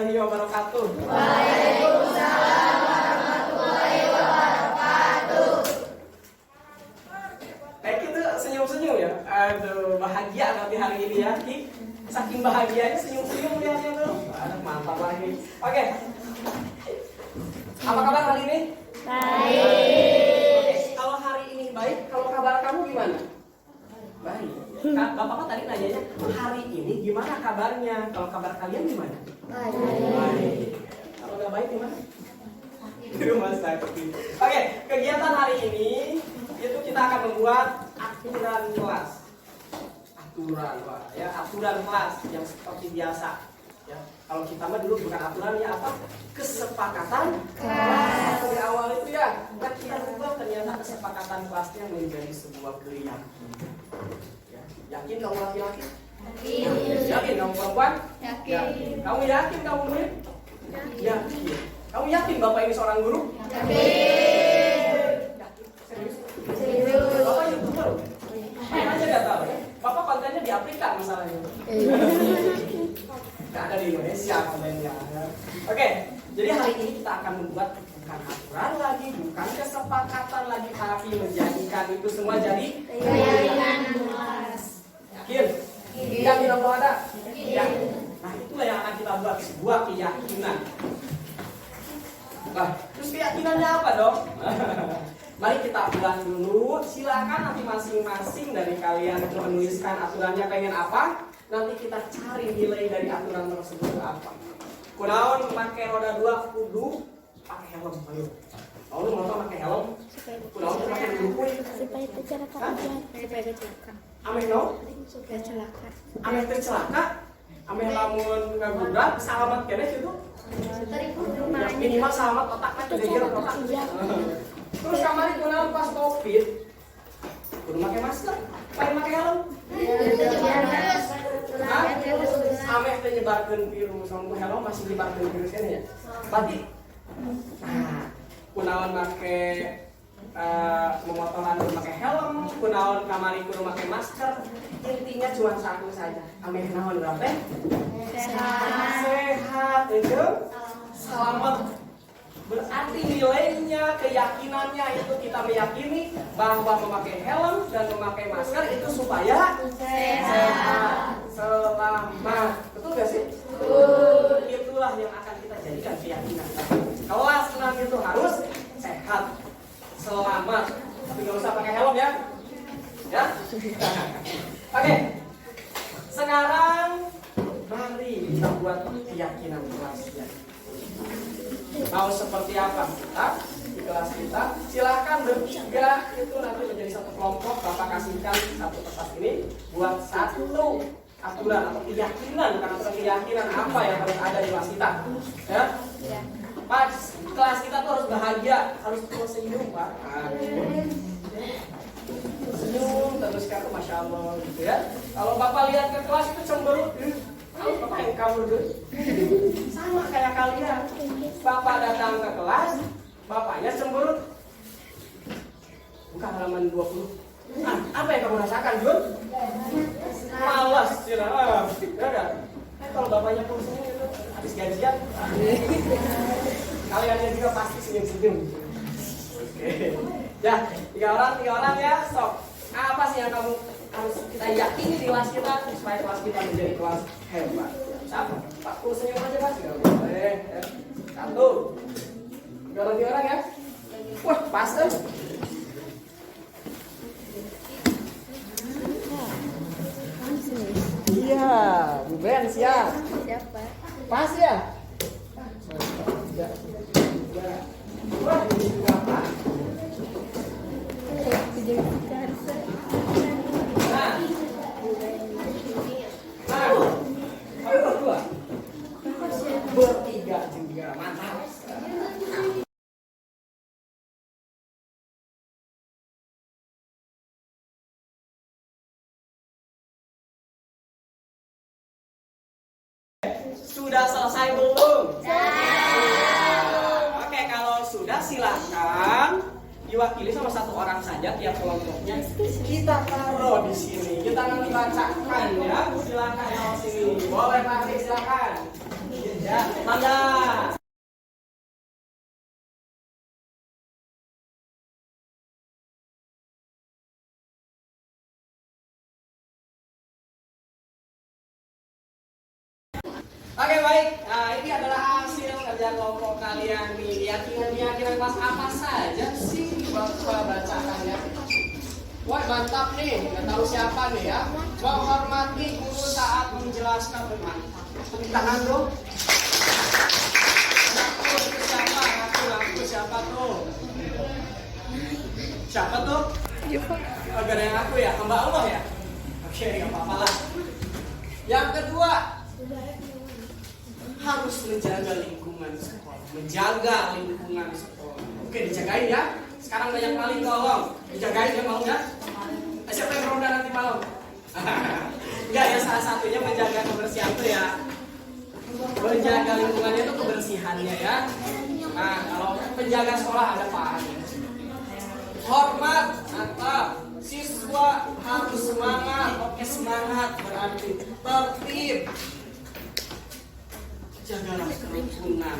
warahmatullahi wabarakatuh. Waalaikumsalam warahmatullahi wabarakatuh. Kayak gitu senyum-senyum ya. Aduh, bahagia nanti hari ini ya. Saking bahagianya senyum-senyum lihatnya tuh. Aduh, mantap lagi. Oke. Apa kabar hari ini? Baik. Oke, kalau hari ini baik, kalau kabar kamu gimana? Baik. Bapak kan tadi nanyanya, hari ini gimana kabarnya? Kalau kabar kalian gimana? Baik. Kalau nggak baik gimana? Di rumah sakit. Oke, kegiatan hari ini itu kita akan membuat aturan kelas. Aturan kelas yang seperti biasa. Ya, kalau kita mah dulu bukan aturan ya apa? Kesepakatan kelas. Dari awal itu ya, kan kita rubah ternyata kesepakatan kelasnya menjadi sebuah keyakinan. Ya, yakin kamu laki-laki? Yakin kamu perempuan? Yakin. Kamu yakin kamu murid? Yakin. Kamu yakin Bapak ini seorang guru? Yakin. Serius? Serius. Bapak YouTuber? Main aja gak tahu ya? Bapak kontennya di Afrika masalahnya. Gak ada di Indonesia kontennya ya. Oke, jadi hari ini kita akan membuat bukan aturan lagi, bukan kesepakatan lagi, tapi menjadikan itu semua jadi Keyakinan kelas. yakin? Yakin Allah ada? Yakin. Nah itulah yang akan kita buat, sebuah keyakinan. Nah, terus keyakinannya apa dong? Mari kita buat dulu. Silakan nanti masing-masing dari kalian menuliskan aturannya pengen apa. Nanti kita cari nilai dari aturan tersebut apa. Kunaon pakai roda 2 kudu pakai helm. Ayo. Mau lu motor pakai helm? Kunaon pakai buku? Supaya kecelakaan. Supaya kecelakaan. Ameh no? Supaya celaka. Ameh tercelaka? Ameh lamun ngagubrak selamat kene situ? Ya, minimal selamat otaknya kejadian otak. Terus kemarin kunaon pas Covid kudu pakai masker, pakai helm. Ameh teh nyebarkeun virus, mun helm masih nyebarkeun virus kan ya. Berarti nah, kunaon make memotoran kudu make helm, kunaon kamari kudu make masker. Intinya cuma satu saja. Ameh naon berapa? Sehat itu selamat. Berarti nilainya, keyakinannya itu kita meyakini bahwa memakai helm dan memakai masker itu supaya sehat, selamat. Betul gak sih? Betul. Itulah yang akan kita jadikan keyakinan. Kelas 6 itu harus sehat, selamat. Tapi gak usah pakai helm ya. Ya? Oke. Sekarang mari kita buat keyakinan kelasnya. Mau seperti apa kita di kelas kita? Silahkan bertiga itu nanti menjadi satu kelompok. Bapak kasihkan satu kertas ini buat satu aturan atau keyakinan, bukan aturan keyakinan apa yang harus ada di kelas kita. Ya, Pak, kelas kita tuh harus bahagia, harus terus senyum, Pak. Senyum terus kan, masya Allah gitu ya. Kalau Bapak lihat ke kelas itu cemberut, kalau Bapak yang kabur dulu. Sama kayak kalian. Bapak datang ke kelas, Bapaknya cemberut. Buka halaman 20. Apa yang kamu rasakan, Jun? Malas, ya kan? Kalau bapaknya pun senyum itu habis gajian. Kaliannya juga pasti senyum-senyum. Oke. Ya, tiga orang ya. Sok. Apa sih yang kamu harus kita yakini di kelas kita supaya kelas kita menjadi kelas hebat? Siapa? Pak, senyum aja Mas. Enggak boleh. Satu. Tiga orang ya. Wah, pas kan? Iya, Bu Ben siap. Siapa? Pas ya? Wah, ini juga pas. Ayo berdua. Bertiga juga, mantap. Sudah selesai belum? Oke, kalau sudah silakan diwakili sama satu orang saja tiap kelompoknya. Kita taruh di sini. Kita nanti bacakan ya. Silakan di sini. Boleh Pak, silakan. Ya. Ya, tanda. Oke baik, nah, ini adalah hasil kerja kelompok kalian nih. Keyakinan kelas apa saja sih Bapak bacakan ya? Wah mantap nih, nggak tahu siapa nih ya. Menghormati guru saat menjelaskan mantap. Tepuk tangan dong. Ngaku siapa? Ngaku siapa tuh? Siapa tuh? Agar yang aku ya, hamba Allah ya. Oke, nggak apa-apa lah. Yang kedua, harus menjaga lingkungan sekolah. Menjaga lingkungan sekolah. Oke, dijagain ya. Sekarang banyak kali tolong dijagain ya, mau nggak? Siapa yang ronda nanti malam? Enggak ya, salah satunya menjaga kebersihan tuh ya. Menjaga lingkungannya itu kebersihannya ya. Nah, kalau penjaga sekolah ada Pak. Hormat, mantap. Siswa harus semangat. Oke, semangat berarti tertib. Jagalah kerukunan.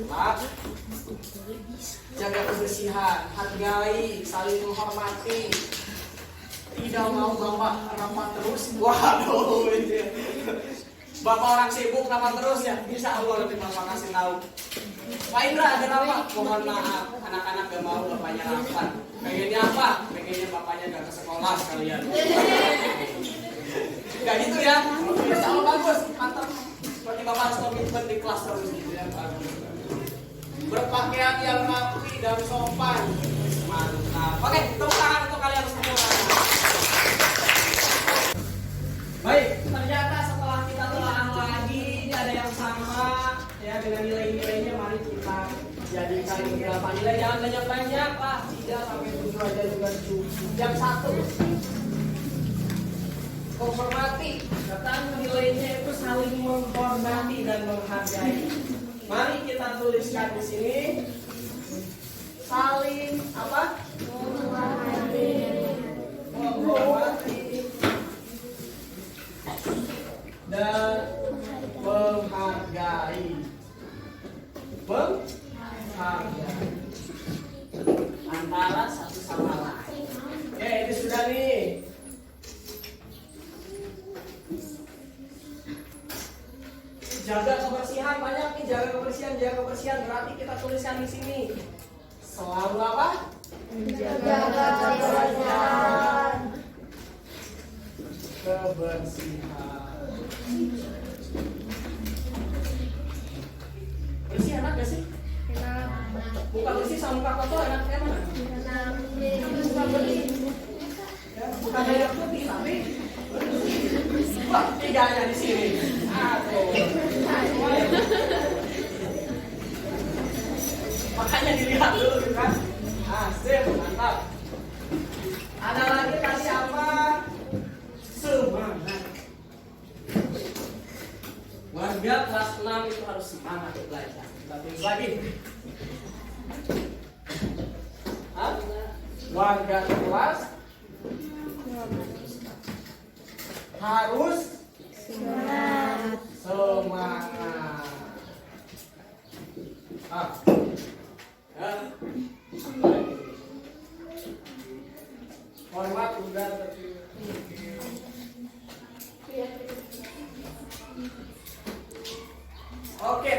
Pak, jaga kebersihan, hargai, saling menghormati. Tidak mau bapak rapat terus. Waduh, bapak orang sibuk rapat terus ya. Insya Allah nanti bapak kasih tahu. Pak Indra ada rapat. Mohon maaf, anak-anak gak mau bapaknya rapat. Pengennya apa? Pengennya bapaknya gak ke sekolah sekalian. Gak gitu ya. Insya Allah bagus, mantap. Seperti bapak harus komitmen di kelas terus gitu ya. Berpakaian yang rapi dan sopan. Mantap. Oke, tepuk tangan untuk kalian semua. Baik, ternyata setelah kita telah lagi, ini ada yang sama ya dengan nilai-nilainya. Mari kita jadikan beberapa nilai. Jangan banyak-banyak, Pak. 3 sampai 7 aja juga cukup. Yang satu, menghormati. Kata nilainya itu saling menghormati dan menghargai. Mari kita tuliskan di sini. Saling apa? Menghormati. Dan menghargai. Menghargai antara satu sama lain. Oke, ini sudah nih. Jaga kebersihan, banyak nih jaga kebersihan berarti kita tuliskan di sini. Selalu apa? Menjaga kebersihan. Kebersihan. Bersih enak gak sih? Enak. Muka bersih sama muka kotor enaknya mana? Enak. Muka bersih. Ya, bukan hanya putih tapi bersih. Wah, 3-nya di sini. Aduh. Makanya dilihat dulu gitu kan. Sip, mantap. Ada lagi tadi apa? Semangat. Warga kelas 6 itu harus semangat belajar. Kita tulis lagi. Warga kelas harus Semangat. semangat. Ya. Hormat juga tertib. Oke,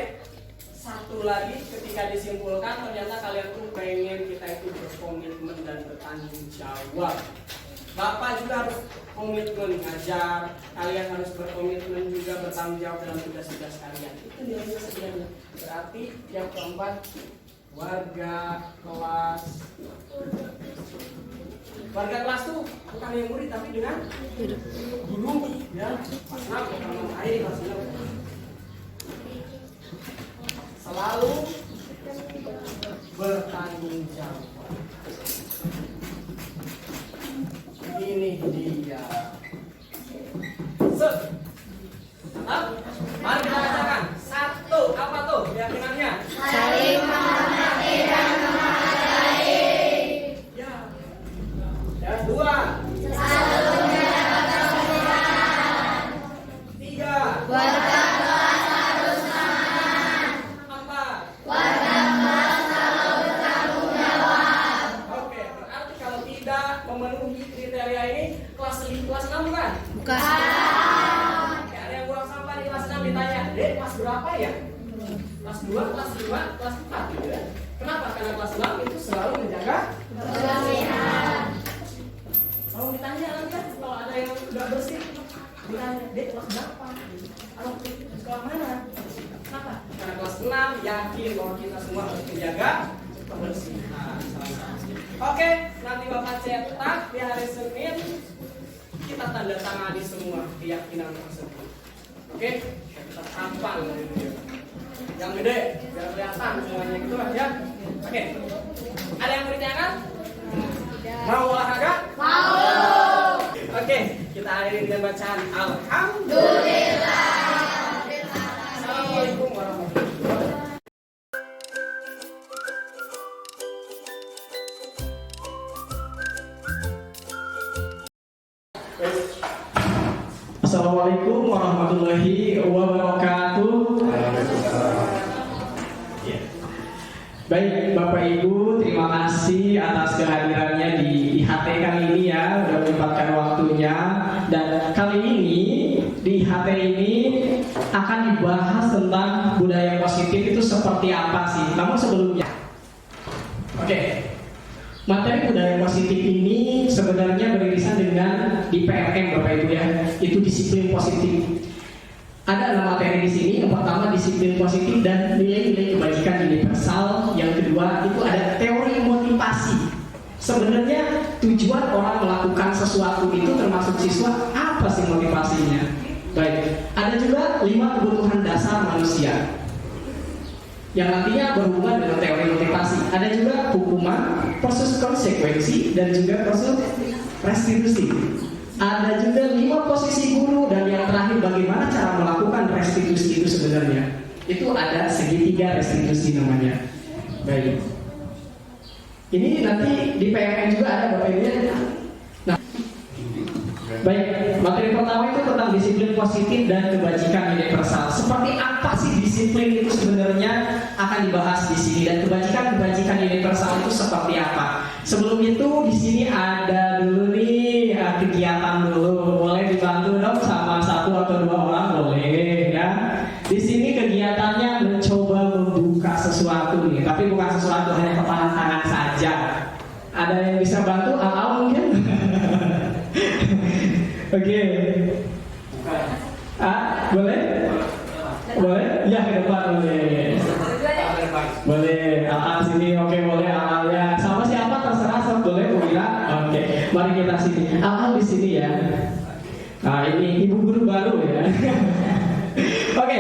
satu lagi ketika disimpulkan ternyata kalian tuh pengen kita itu berkomitmen dan bertanggung jawab. Bapak juga harus komitmen ngajar, kalian harus berkomitmen juga bertanggung jawab dalam tugas-tugas kalian. Itu nilainya sekian. Berarti yang keempat, warga kelas. Warga kelas tuh bukan yang murid tapi dengan guru ya. Pasang kelas air kelas 6. Selalu bertanggung jawab. Ini dia. Mari kita bacakan. Satu, apa tuh keyakinannya? Saling menghormati dan menghargai. Ya. Yang dua. Selalu menjaga kebersihan. 3. Warga kelas harus semangat. 2, kelas 5, kelas 4 gitu ya. Kenapa? Karena kelas 6 itu selalu menjaga kebersihan. kalau ditanya nanti kan kalau ada yang nggak bersih ditanya, "Dek, kelas berapa?" Kalau sekolah mana? Kenapa? Karena kelas 6 yakin bahwa kita semua harus menjaga kebersihan. Oke, nanti Bapak cetak di hari Senin kita tanda tangani semua keyakinan tersebut. Oke, kita tampang yang gede biar kelihatan semuanya gitu lah ya. Oke, ada yang bertanya? Mau olahraga? Mau. Oke, kita akhiri dengan bacaan Alhamdulillah. Assalamualaikum warahmatullahi wabarakatuh. Assalamualaikum warahmatullahi wabarakatuh. Baik, Bapak Ibu, terima kasih atas kehadirannya di IHT kali ini ya, sudah menyempatkan waktunya. Dan kali ini di IHT ini akan dibahas tentang budaya positif itu seperti apa sih. Namun sebelumnya, oke, materi budaya positif ini sebenarnya beririsan dengan di PRM Bapak Ibu ya, itu disiplin positif. Ada 6 materi di sini. Yang pertama disiplin positif dan nilai-nilai kebajikan universal. Yang kedua itu ada teori motivasi. Sebenarnya tujuan orang melakukan sesuatu itu termasuk siswa apa sih motivasinya? Baik, ada juga 5 kebutuhan dasar manusia yang nantinya berhubungan dengan teori motivasi. Ada juga hukuman, proses konsekuensi, dan juga proses restitusi. Ada juga 5 posisi guru, dan yang terakhir bagaimana cara melakukan restitusi itu sebenarnya. Itu ada segitiga restitusi namanya. Baik. Ini nanti di PRN juga ada Bapak Ibu. Nah, baik, materi pertama itu tentang disiplin positif dan kebajikan universal. Seperti apa sih disiplin itu sebenarnya akan dibahas di sini, dan kebajikan universal itu seperti apa. Sebelum itu di sini ada dulu nih kegiatan dulu. Boleh dibantu dong sama 1 atau 2 orang boleh ya. Di sini kegiatannya mencoba membuka sesuatu nih, tapi bukan sesuatu hanya kepala tangan saja. Ada yang bisa bantu? Mungkin? Oke. Boleh? Boleh? Ya, ke depan boleh. Boleh. Sini. Oke, boleh. Ya. Sama siapa terserah, boleh Bu Ira. Oke. Mari kita sini. Di sini ya. Nah, ini ibu guru baru ya. Oke,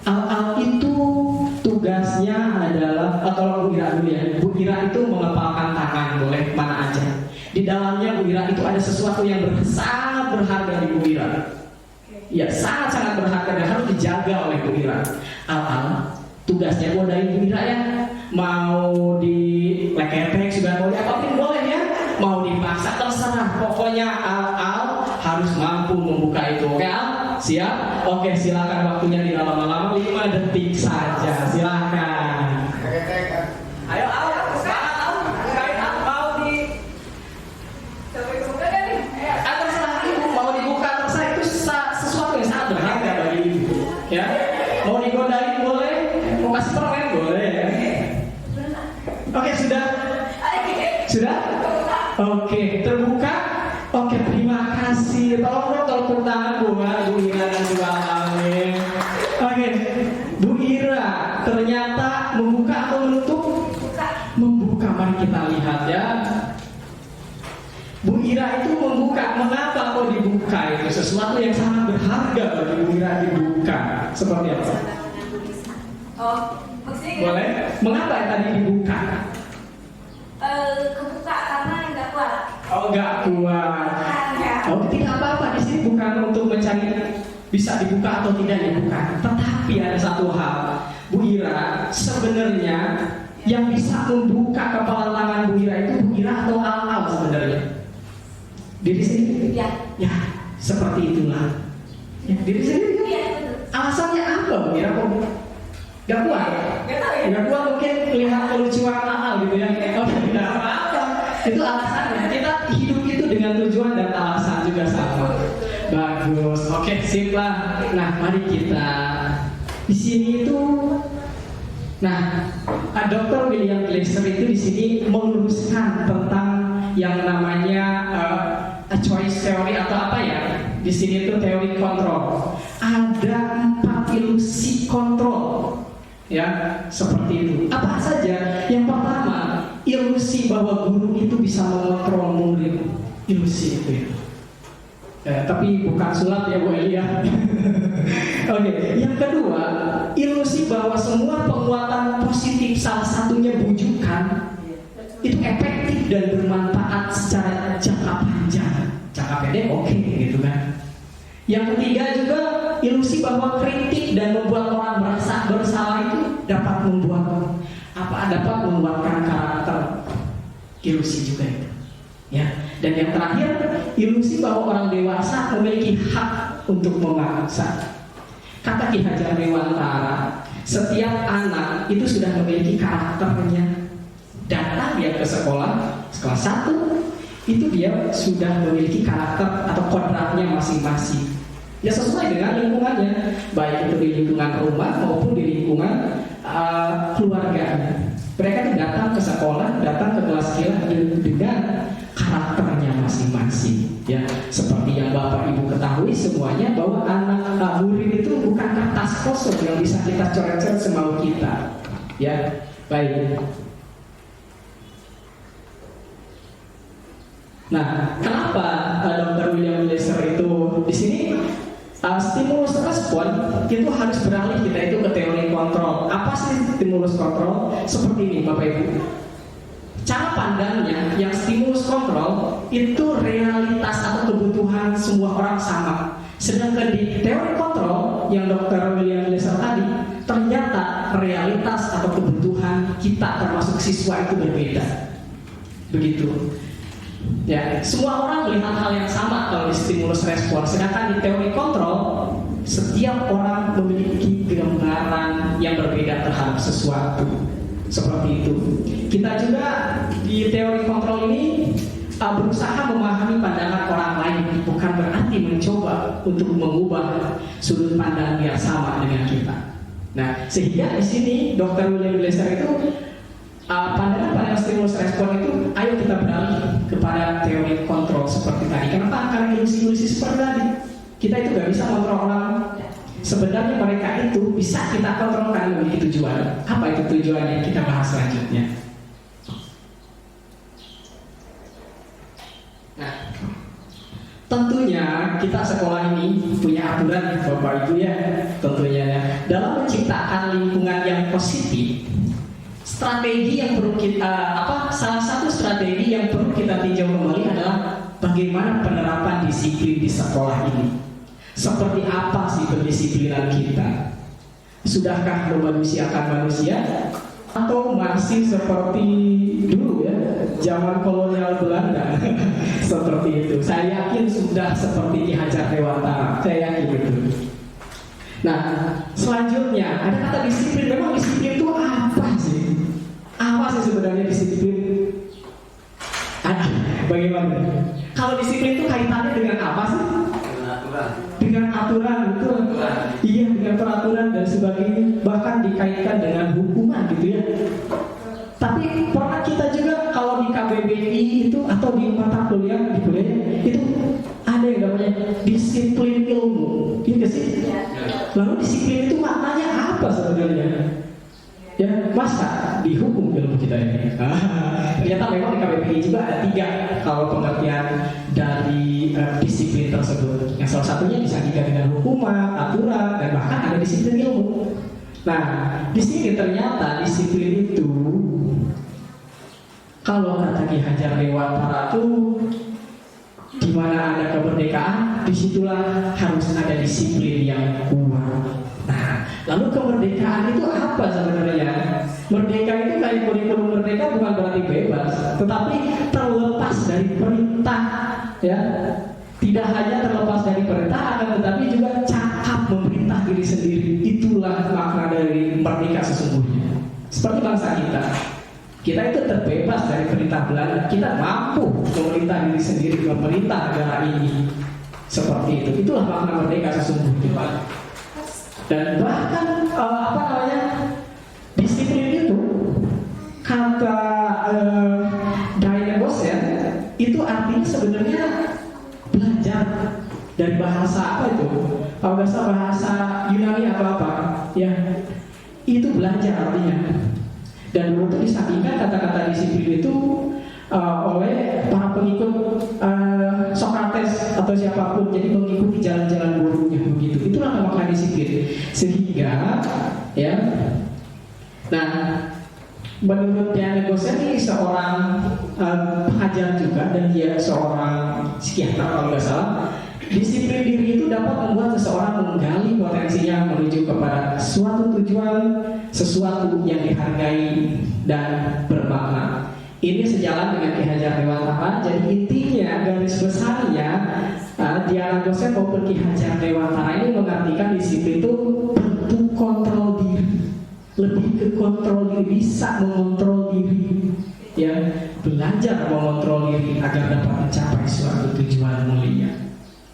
Al itu tugasnya adalah, atau Bu Ira dulu ya. Bu Ira itu mengepalkan tangan, boleh mana aja. Di dalamnya Bu Ira itu ada sesuatu yang sangat berharga di Bu Ira. Ya, sangat-sangat berharga dan harus dijaga oleh Bu Ira. Tugasnya mau dari Bu Ira ya. Mau di leketek sudah boleh, apapun boleh ya. Mau dipaksa terserah. Pokoknya Al harus mampu membuka itu. Oke, Al? Siap? Oke, silakan waktunya tidak lama-lama, 5 detik saja. Silakan. Ayo Al, semangat Al. Mau di terserah ibu, mau dibuka terserah, itu sesuatu yang sangat berharga bagi ibu. Ya, mau digodain boleh, mau kasih permen boleh. Ya? Oke, sudah? Sudah? Oke, terbuka. Oke, terima kasih. Tolong tepuk tangan Bu Ira dan juga Amin. Oke, Bu Ira ternyata membuka atau menutup? Membuka. Mari kita lihat ya. Bu Ira itu membuka. Mengapa kok dibuka? Itu sesuatu yang sangat berharga bagi Bu Ira dibuka. Seperti apa? Boleh? Mengapa tadi dibuka? Kebuka karena nggak kuat. Nggak kuat. Tidak apa-apa, di sini bukan untuk mencari bisa dibuka atau tidak dibuka. Tetapi ada satu hal, Bu Ira, sebenarnya yang bisa membuka kepala tangan Bu Ira itu Bu Ira atau Al sebenarnya? Diri sendiri? Ya, seperti itulah. Ya, diri sendiri? Iya, betul. Alasannya apa Bu Ira? Gak kuat? Gak kuat mungkin lihat kelucuan Al gitu ya. Tidak apa-apa. Itu alasannya. Kita hidup itu dengan tujuan dan alasan juga sama. Bagus. Oke, sip lah. Nah, mari kita di sini itu Nah, Dr. William Glasser itu di sini meluruskan tentang yang namanya a choice theory atau apa ya? Di sini itu teori kontrol. Ada 4 ilusi kontrol, ya, seperti itu. Apa saja? Yang pertama, ilusi bahwa guru itu bisa mengontrol murid. Ilusi itu ya. Tapi bukan sulap ya Bu Elia. Oke, yang kedua, ilusi bahwa semua penguatan positif salah satunya bujukan itu efektif dan bermanfaat secara jangka panjang. Jangka pendek oke, gitu kan. Yang ketiga juga ilusi bahwa kritik dan membuat orang merasa bersalah itu dapat membuatkan karakter. Ilusi juga itu. Ya, dan yang terakhir, ilusi bahwa orang dewasa memiliki hak untuk memaksa. Kata Ki Hajar Dewantara, setiap anak itu sudah memiliki karakternya. Datang dia ke sekolah, kelas 1, itu dia sudah memiliki karakter atau kodratnya masing-masing. Ya sesuai dengan lingkungannya, baik itu di lingkungan rumah maupun di lingkungan keluarga. Mereka itu datang ke sekolah, datang ke kelas kilat dengan karakternya masing-masing, ya. Seperti yang Bapak Ibu ketahui semuanya bahwa anak murid itu bukan kertas kosong yang bisa kita coret-coret semau kita, ya. Baik. Nah, kenapa Dr. William Glasser itu di sini stimulus respon itu harus beralih kita itu ke teori kontrol. Apa sih stimulus kontrol? Seperti ini Bapak Ibu. Cara pandangnya yang stimulus kontrol itu realitas atau kebutuhan semua orang sama. Sedangkan di teori kontrol yang Dr. William Glasser tadi, ternyata realitas atau kebutuhan kita termasuk siswa itu berbeda. Begitu. Ya, semua orang melihat hal yang sama kalau di stimulus respon. Sedangkan di teori kontrol, setiap orang memiliki gambaran yang berbeda terhadap sesuatu. Seperti itu. Kita juga di teori kontrol ini berusaha memahami pandangan orang lain, bukan berarti mencoba untuk mengubah sudut pandang yang sama dengan kita. Nah, sehingga di sini Dr. William Glasser itu pandangan pada stimulus respon itu, ayo kita beralih kepada teori kontrol seperti tadi. Kenapa? Karena ilusi-ilusi seperti tadi. Kita itu gak bisa kontrol orang. Sebenarnya mereka itu bisa kita kontrol karena memiliki tujuan. Apa itu tujuannya? Kita bahas selanjutnya. Nah, tentunya kita sekolah ini punya aturan Bapak Ibu ya. Tentunya ya. Dalam menciptakan lingkungan yang positif, strategi yang perlu kita salah satu strategi yang perlu kita tinjau kembali adalah bagaimana penerapan disiplin di sekolah ini. Seperti apa sih pendisiplinan kita? Sudahkah memanusiakan manusia atau masih seperti dulu ya, zaman kolonial Belanda? Seperti itu. Saya yakin sudah seperti Ki Hajar Dewantara. Saya yakin itu. Nah, selanjutnya ada kata disiplin. Memang disiplin itu apa sih? Apa sih sebenarnya disiplin? Bagaimana? Kalau disiplin itu kaitannya dengan apa sih? Dengan aturan, betul. Iya, dengan peraturan dan sebagainya. Bahkan dikaitkan dengan hukuman gitu ya. Tapi pernah kita juga kalau di KBBI itu atau di mata kuliah di kuliah itu ada yang namanya disiplin ilmu. Iya sih? Lalu disiplin itu maknanya apa sebenarnya? Ya, masa dihukum ilmu kita ini? Ternyata memang di KBBI juga ada 3 kalau pengertian dari disiplin tersebut. Yang salah satunya disajikan dengan hukuman, aturan, dan bahkan ada disiplin ilmu. Nah, di sini ternyata disiplin itu, kalau kata Ki Hajar Dewantara itu, di mana ada kemerdekaan, disitulah harus ada disiplin yang kuat. Nah, lalu kemerdekaan itu apa sebenarnya? Merdeka itu kayak kurikulum merdeka bukan berarti bebas, tetapi terlepas dari perintah, ya. Tidak hanya terlepas dari perintah, akan tetapi juga cakap memerintah diri sendiri. Itulah makna dari merdeka sesungguhnya. Seperti bangsa kita. Kita itu terbebas dari perintah Belanda. Kita mampu memerintah diri sendiri, memerintah negara ini. Seperti itu. Itulah makna merdeka sesungguhnya. Dan bahkan disiplin dari bahasa apa itu? Kalau nggak salah bahasa Yunani atau apa? Ya, itu belajar artinya. Dan dulu itu disandingkan kata-kata disiplin itu oleh para pengikut Sokrates atau siapapun, jadi mengikuti jalan-jalan gurunya begitu. Itulah makna disiplin. Sehingga ya, nah menurut Diana Gosen ini seorang pengajar juga dan dia seorang psikiater kalau nggak salah. Disiplin diri itu dapat membuat seseorang menggali potensinya menuju kepada suatu tujuan, sesuatu yang dihargai dan bermakna. Ini sejalan dengan Ki Hajar Dewantara. Jadi intinya, garis besarnya, Diana Gosen maupun Ki Hajar Dewantara ini mengartikan disiplin itu bentuk kontrol diri, lebih ke kontrol diri, bisa mengontrol diri, ya, belajar mengontrol diri agar dapat mencapai suatu tujuan mulia.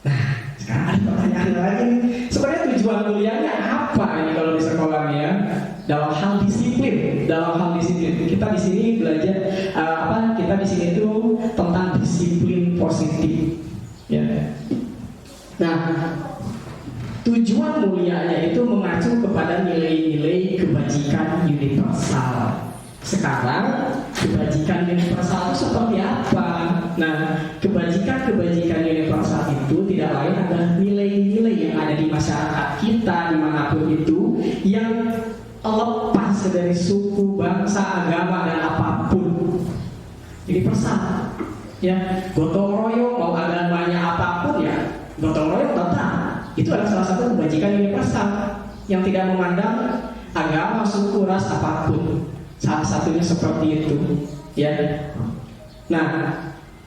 Nah, sekarang ada pertanyaan lagi nih. Sebenarnya tujuan mulianya apa ini kalau di sekolah ya? Dalam hal disiplin, kita di sini belajar kita di sini itu tentang disiplin positif, ya. Nah, tujuan mulianya itu mengacu kepada nilai-nilai kebajikan universal. Sekarang kebajikan universal itu seperti apa? Nah, kebajikan universal itu tidak lain adalah nilai-nilai yang ada di masyarakat kita dimanapun itu, yang lepas dari suku, bangsa, agama dan apapun. Universal, ya. Gotong royong mau agamanya apapun ya, gotong royong tetap. Itu adalah salah satu kebajikan universal yang tidak memandang agama, suku, ras apapun. Salah satunya seperti itu, ya. Nah,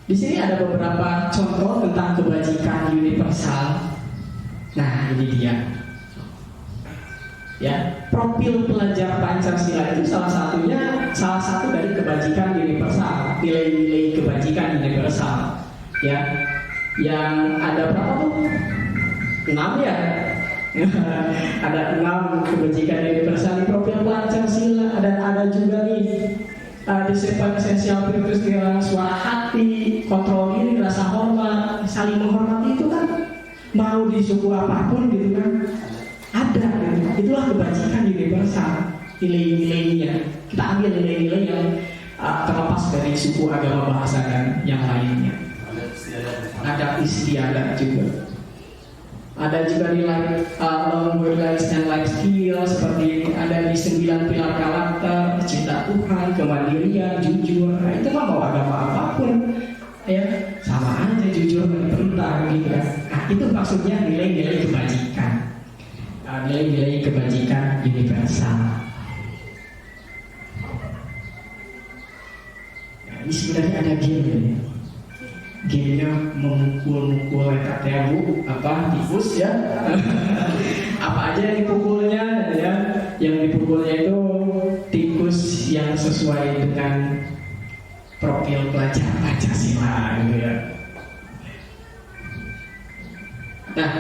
di sini ada beberapa contoh tentang kebajikan universal. Nah, ini dia. Ya, profil pelajar Pancasila itu salah satu dari kebajikan universal, nilai-nilai kebajikan universal. Ya, yang ada berapa tuh? 6 ya. Ada 6 kebajikan universal di profil Pancasila, dan ada juga nih disiplin esensial virtus dengan suara hati, kontrol diri, rasa hormat, saling menghormati. Itu kan mau di suku apapun gitu kan ada gitu. Itulah kebajikan universal, nilai-nilainya. Kita ambil nilai-nilai yang terlepas dari suku, agama, bahasa dan yang lainnya. Ada istiadat juga. Ada juga nilai language and life skill seperti ini. Ada di 9 pilar karakter: cinta Tuhan, kemandirian, jujur. Nah, itu mah mau agama apapun, ya sama aja jujur dan perintah gitu kan. Nah, itu maksudnya nilai-nilai kebajikan, nilai-nilai kebajikan universal. Nah, ini sebenarnya ada game. Gamenya memukul-mukul bu, tikus ya. Apa aja yang dipukulnya ya? Yang dipukulnya itu tikus yang sesuai dengan profil pelajar Pancasila gitu ya. Nah,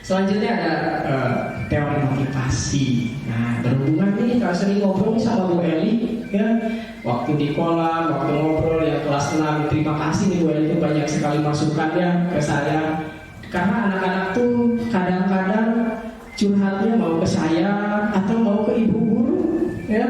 selanjutnya ada teori motivasi. Nah, berhubungan nih kalau sering ngobrol sama Bu Eli ya. Waktu di kolam, waktu ngobrol yang kelas 6, terima kasih nih Bu Eli, itu banyak sekali masukannya ke saya. Karena anak-anak tuh kadang-kadang curhatnya mau ke saya atau mau ke ibu guru, ya.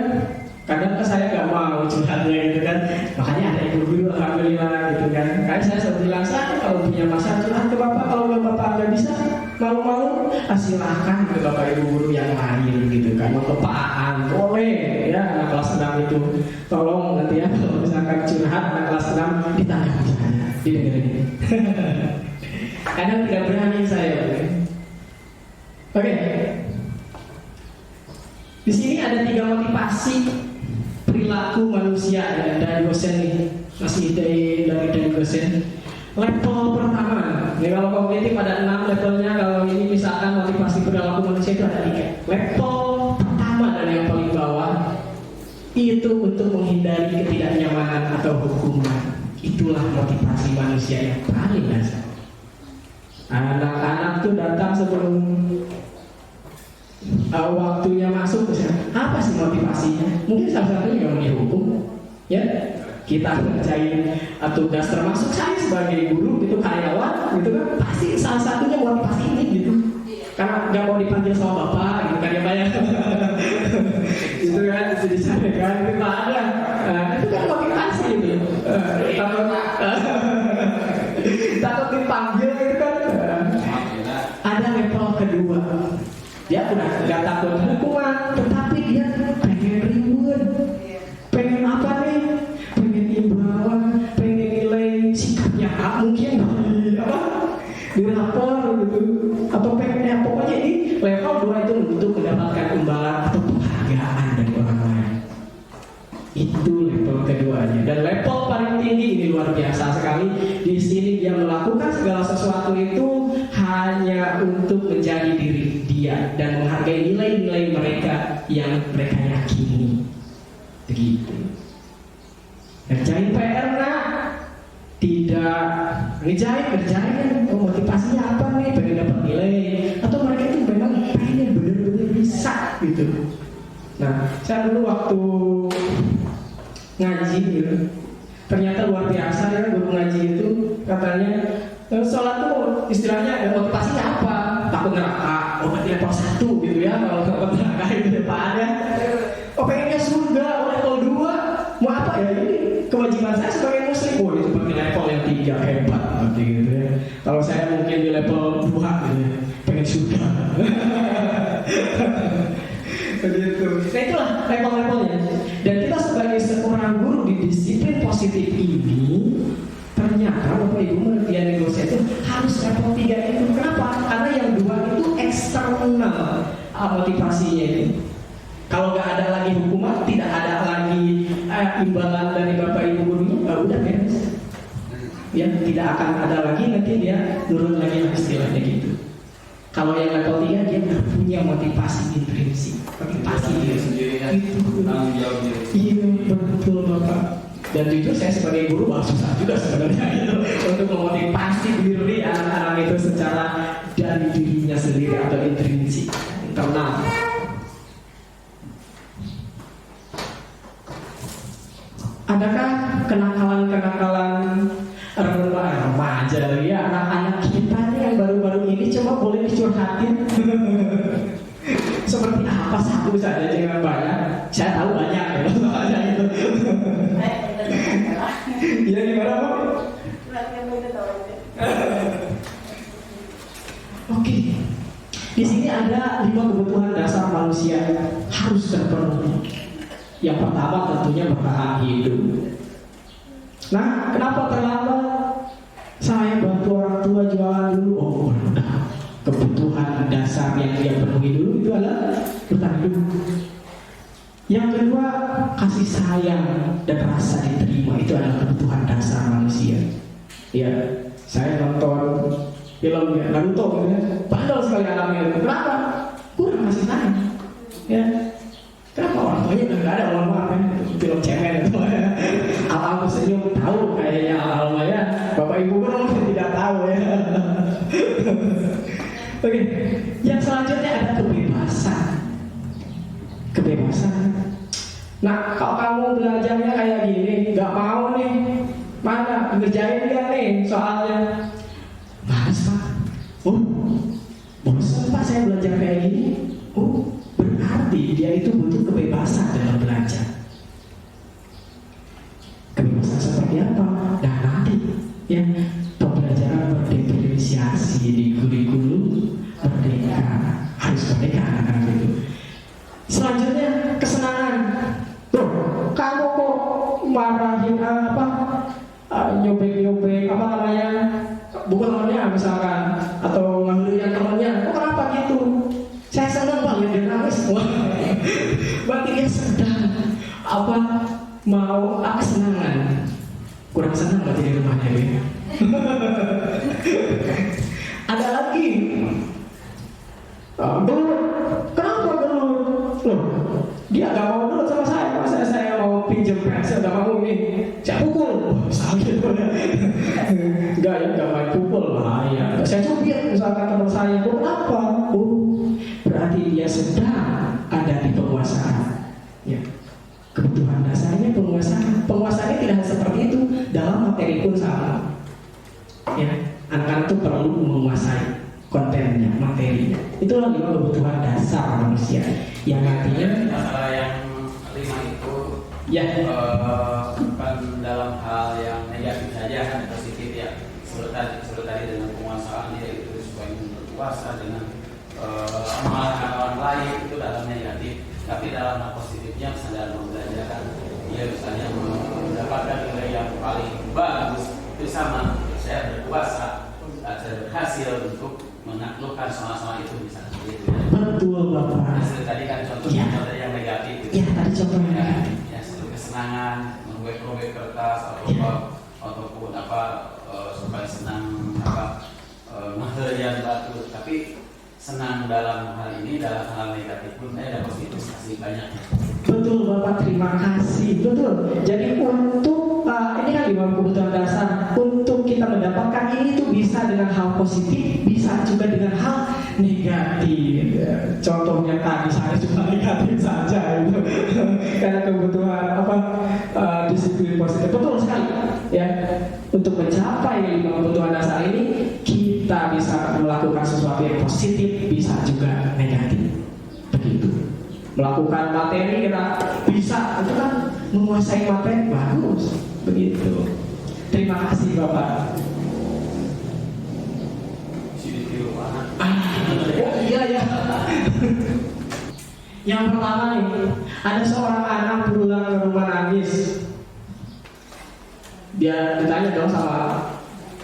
Kadang ke saya gak mau curhatnya gitu kan. Makanya ada ibu guru, alhamdulillah gitu kan. Kayak saya selalu bilang, saya kalau punya masalah curhat ke bapak, kalau bapak nggak bisa, mau silahkan ke bapak ibu guru yang lain gitu kan. Mau ke Pak Aan, boleh ya. Anak kelas 6 itu tolong nanti ya kalau misalkan curhat anak kelas 6 ditanya masalahnya, didengerin. Kadang tidak berani saya. Oke. Di sini ada 3 motivasi perilaku manusia ya, dari dosen nih, masih dari dosen. Level pertama, ya kalau kognitif ada 6 levelnya. Kalau ini misalkan motivasi perilaku manusia itu ada 3. Level pertama dari yang paling bawah itu untuk menghindari ketidaknyamanan atau hukuman. Itulah motivasi manusia yang paling dasar. Anak-anak tuh datang sebelum waktunya masuk, apa sih motivasinya? Mungkin salah satunya mau dihukum, ya. kita ngerjain tugas, termasuk saya sebagai guru gitu, karyawan gitu kan, pasti salah satunya motivasi ini gitu, karena nggak mau dipanggil sama bapak gitu kan ya Pak ya. Itu kan itu dicari kan itu ada, itu kan motivasi itu, takut dipanggil gitu kan. Ada level kedua, dia udah nggak takut hukuman, tetapi dia pengen reward, pengen apa nih? Pengen imbauan, pengen nilai sikapnya mungkin di apa? Di rapor gitu, atau pengen pokoknya ini level 2 itu untuk mendapatkan imbalan atau penghargaan dari orang lain. Itu level keduanya, dan level paling tinggi ini luar biasa sekali. Di sini dia melakukan segala sesuatu itu hanya untuk menjadi diri dia dan menghargai nilai-nilai mereka yang mereka yakini. Begitu. Ngerjain PR nak? Tidak. Ngerjain. Motivasinya apa nih? Pengen dapat nilai? Atau mereka itu memang pengen benar-benar bisa gitu. Nah, saya dulu waktu ngaji gitu, ternyata luar biasa ya guru ngaji itu, katanya sholat tuh istilahnya motivasinya apa? Takut neraka, berarti level 1 gitu ya, kalau takut neraka itu depannya. Pengennya surga, level 2, mau apa ya? Ini kewajiban saya sebagai muslim, itu berarti level yang 3, hebat berarti gitu ya. Kalau saya mungkin di level 2 gitu ya, pengen surga. Begitu. Nah itulah level-levelnya. Dan kita sebagai seorang guru di disiplin positif ini, ternyata Bapak Ibu pengertian negosiasi harus level 3 itu. Kenapa? Karena yang 2 itu eksternal motivasinya ini. Kalau nggak ada lagi hukuman, tidak ada lagi imbalan dari Bapak Ibu gurunya, udah beres. Ya, tidak akan ada lagi, nanti dia turun lagi istilahnya gitu. Kalau yang level 3 dia punya motivasi intrinsik, motivasi dia sendiri. Iya betul Bapak. Dan jujur saya sebagai guru susah juga sebenarnya itu untuk memotivasi diri anak-anak itu secara dari dirinya sendiri atau intrinsik, internal. Adakah kenakalan-kenakalan remaja ya, anak-anak kita nih yang baru-baru ini, coba boleh dicurhatin? Seperti apa satu saja, jangan banyak. Saya tahu banyak ya soalnya itu. Iya gimana Bu? Oke. Di sini ada 5 kebutuhan dasar manusia harus terpenuhi. Yang pertama tentunya bertahan hidup. Nah, kenapa terlambat? Saya bantu orang tua jualan dulu. Udah. Kebutuhan dasar yang dia penuhi dulu itu adalah bertahan hidup. Yang kedua, kasih sayang dan rasa diterima, itu adalah kebutuhan dasar manusia. Ya, saya nonton film Naruto, bandel sekali anaknya. Kenapa? Kurang kasih sayang. Ya. Kenapa orang tuanya udah nggak ada, mohon maaf ya, film cemen itu ya. Aku senyum tahu kayaknya awal ya. Bapak Ibu kan mungkin tidak tahu ya. Oke, yang selanjutnya ada kebebasan. Kebebasan. Nah, kalau kamu belajarnya kayak gini, nggak mau nih, mana ngerjain dia nih soalnya. Males Pak. Bosan Pak saya belajar kayak gini. Berarti dia itu butuh kebebasan dalam belajar. Kebebasan seperti apa? Dan nanti ya pembelajaran berdiferensiasi di kurikulum merdeka, harus merdeka anak-anak itu. Selanjutnya kesenangan. Tuh, kamu kok marahin nyobek-nyobek apa namanya? Bukan temannya misalkan, atau ngambilin temannya. Kok kenapa gitu? Saya senang Pak lihat dia nangis. Berarti dia sedang mau kesenangan. Kurang senang berarti di rumahnya ya. Ada lagi. Gelut. Kenapa gelut? Loh, dia gak mau gelut sama saya. Masa saya mau pinjam pensel, gak mau ini. Saya pukul. Sakit. Enggak ya, gak main pukul. Ya. Saya cubit misalkan teman saya. Kenapa? Berarti dia sedang ada di penguasaan. Ya. Kebutuhan dasarnya penguasaan. Penguasaannya tidak seperti Anak-anak tuh perlu menguasai kontennya, materinya. Itulah 5 kebutuhan dasar manusia yang artinya masalah yang 5 itu ya bukan dalam hal yang negatif saja, kan positif ya. Seperti tadi dengan penguasaan dia itu supaya berkuasa dengan mengalahkan orang lain, itu dalam negatif. Tapi dalam hal positifnya misalnya dalam membelajarkan dia misalnya mendapatkan nilai yang paling bagus, itu sama saya berkuasa, saya berhasil untuk menaklukkan soal-soal itu misalnya gitu. betul Bapak. Nah, tadi kan contohnya Ya. contoh yang negatif gitu. Ya tadi contohnya. Ya, seperti kesenangan merobek-robek kertas ataupun supaya senang mengherian batu. Tapi senang dalam hal ini, dalam hal negatif pun ada positif masih banyak. Betul Bapak, terima kasih. Betul. Jadi untuk ini kan 5 kebutuhan dasar. Untuk kita mendapatkan ini tuh bisa dengan hal positif, bisa juga dengan hal negatif. Contohnya tadi saya cuma negatif saja itu. Karena kebutuhan disiplin positif. Betul sekali. Ya. Untuk mencapai 5 kebutuhan dasar ini, kita bisa melakukan sesuatu yang positif, bisa juga negatif. Begitu. Melakukan materi kita bisa, itu kan menguasai materi bagus, begitu. Terima kasih Bapak. Oh iya ya. Yang pertama nih, ada seorang anak pulang ke rumah nangis. Dia ditanya dong sama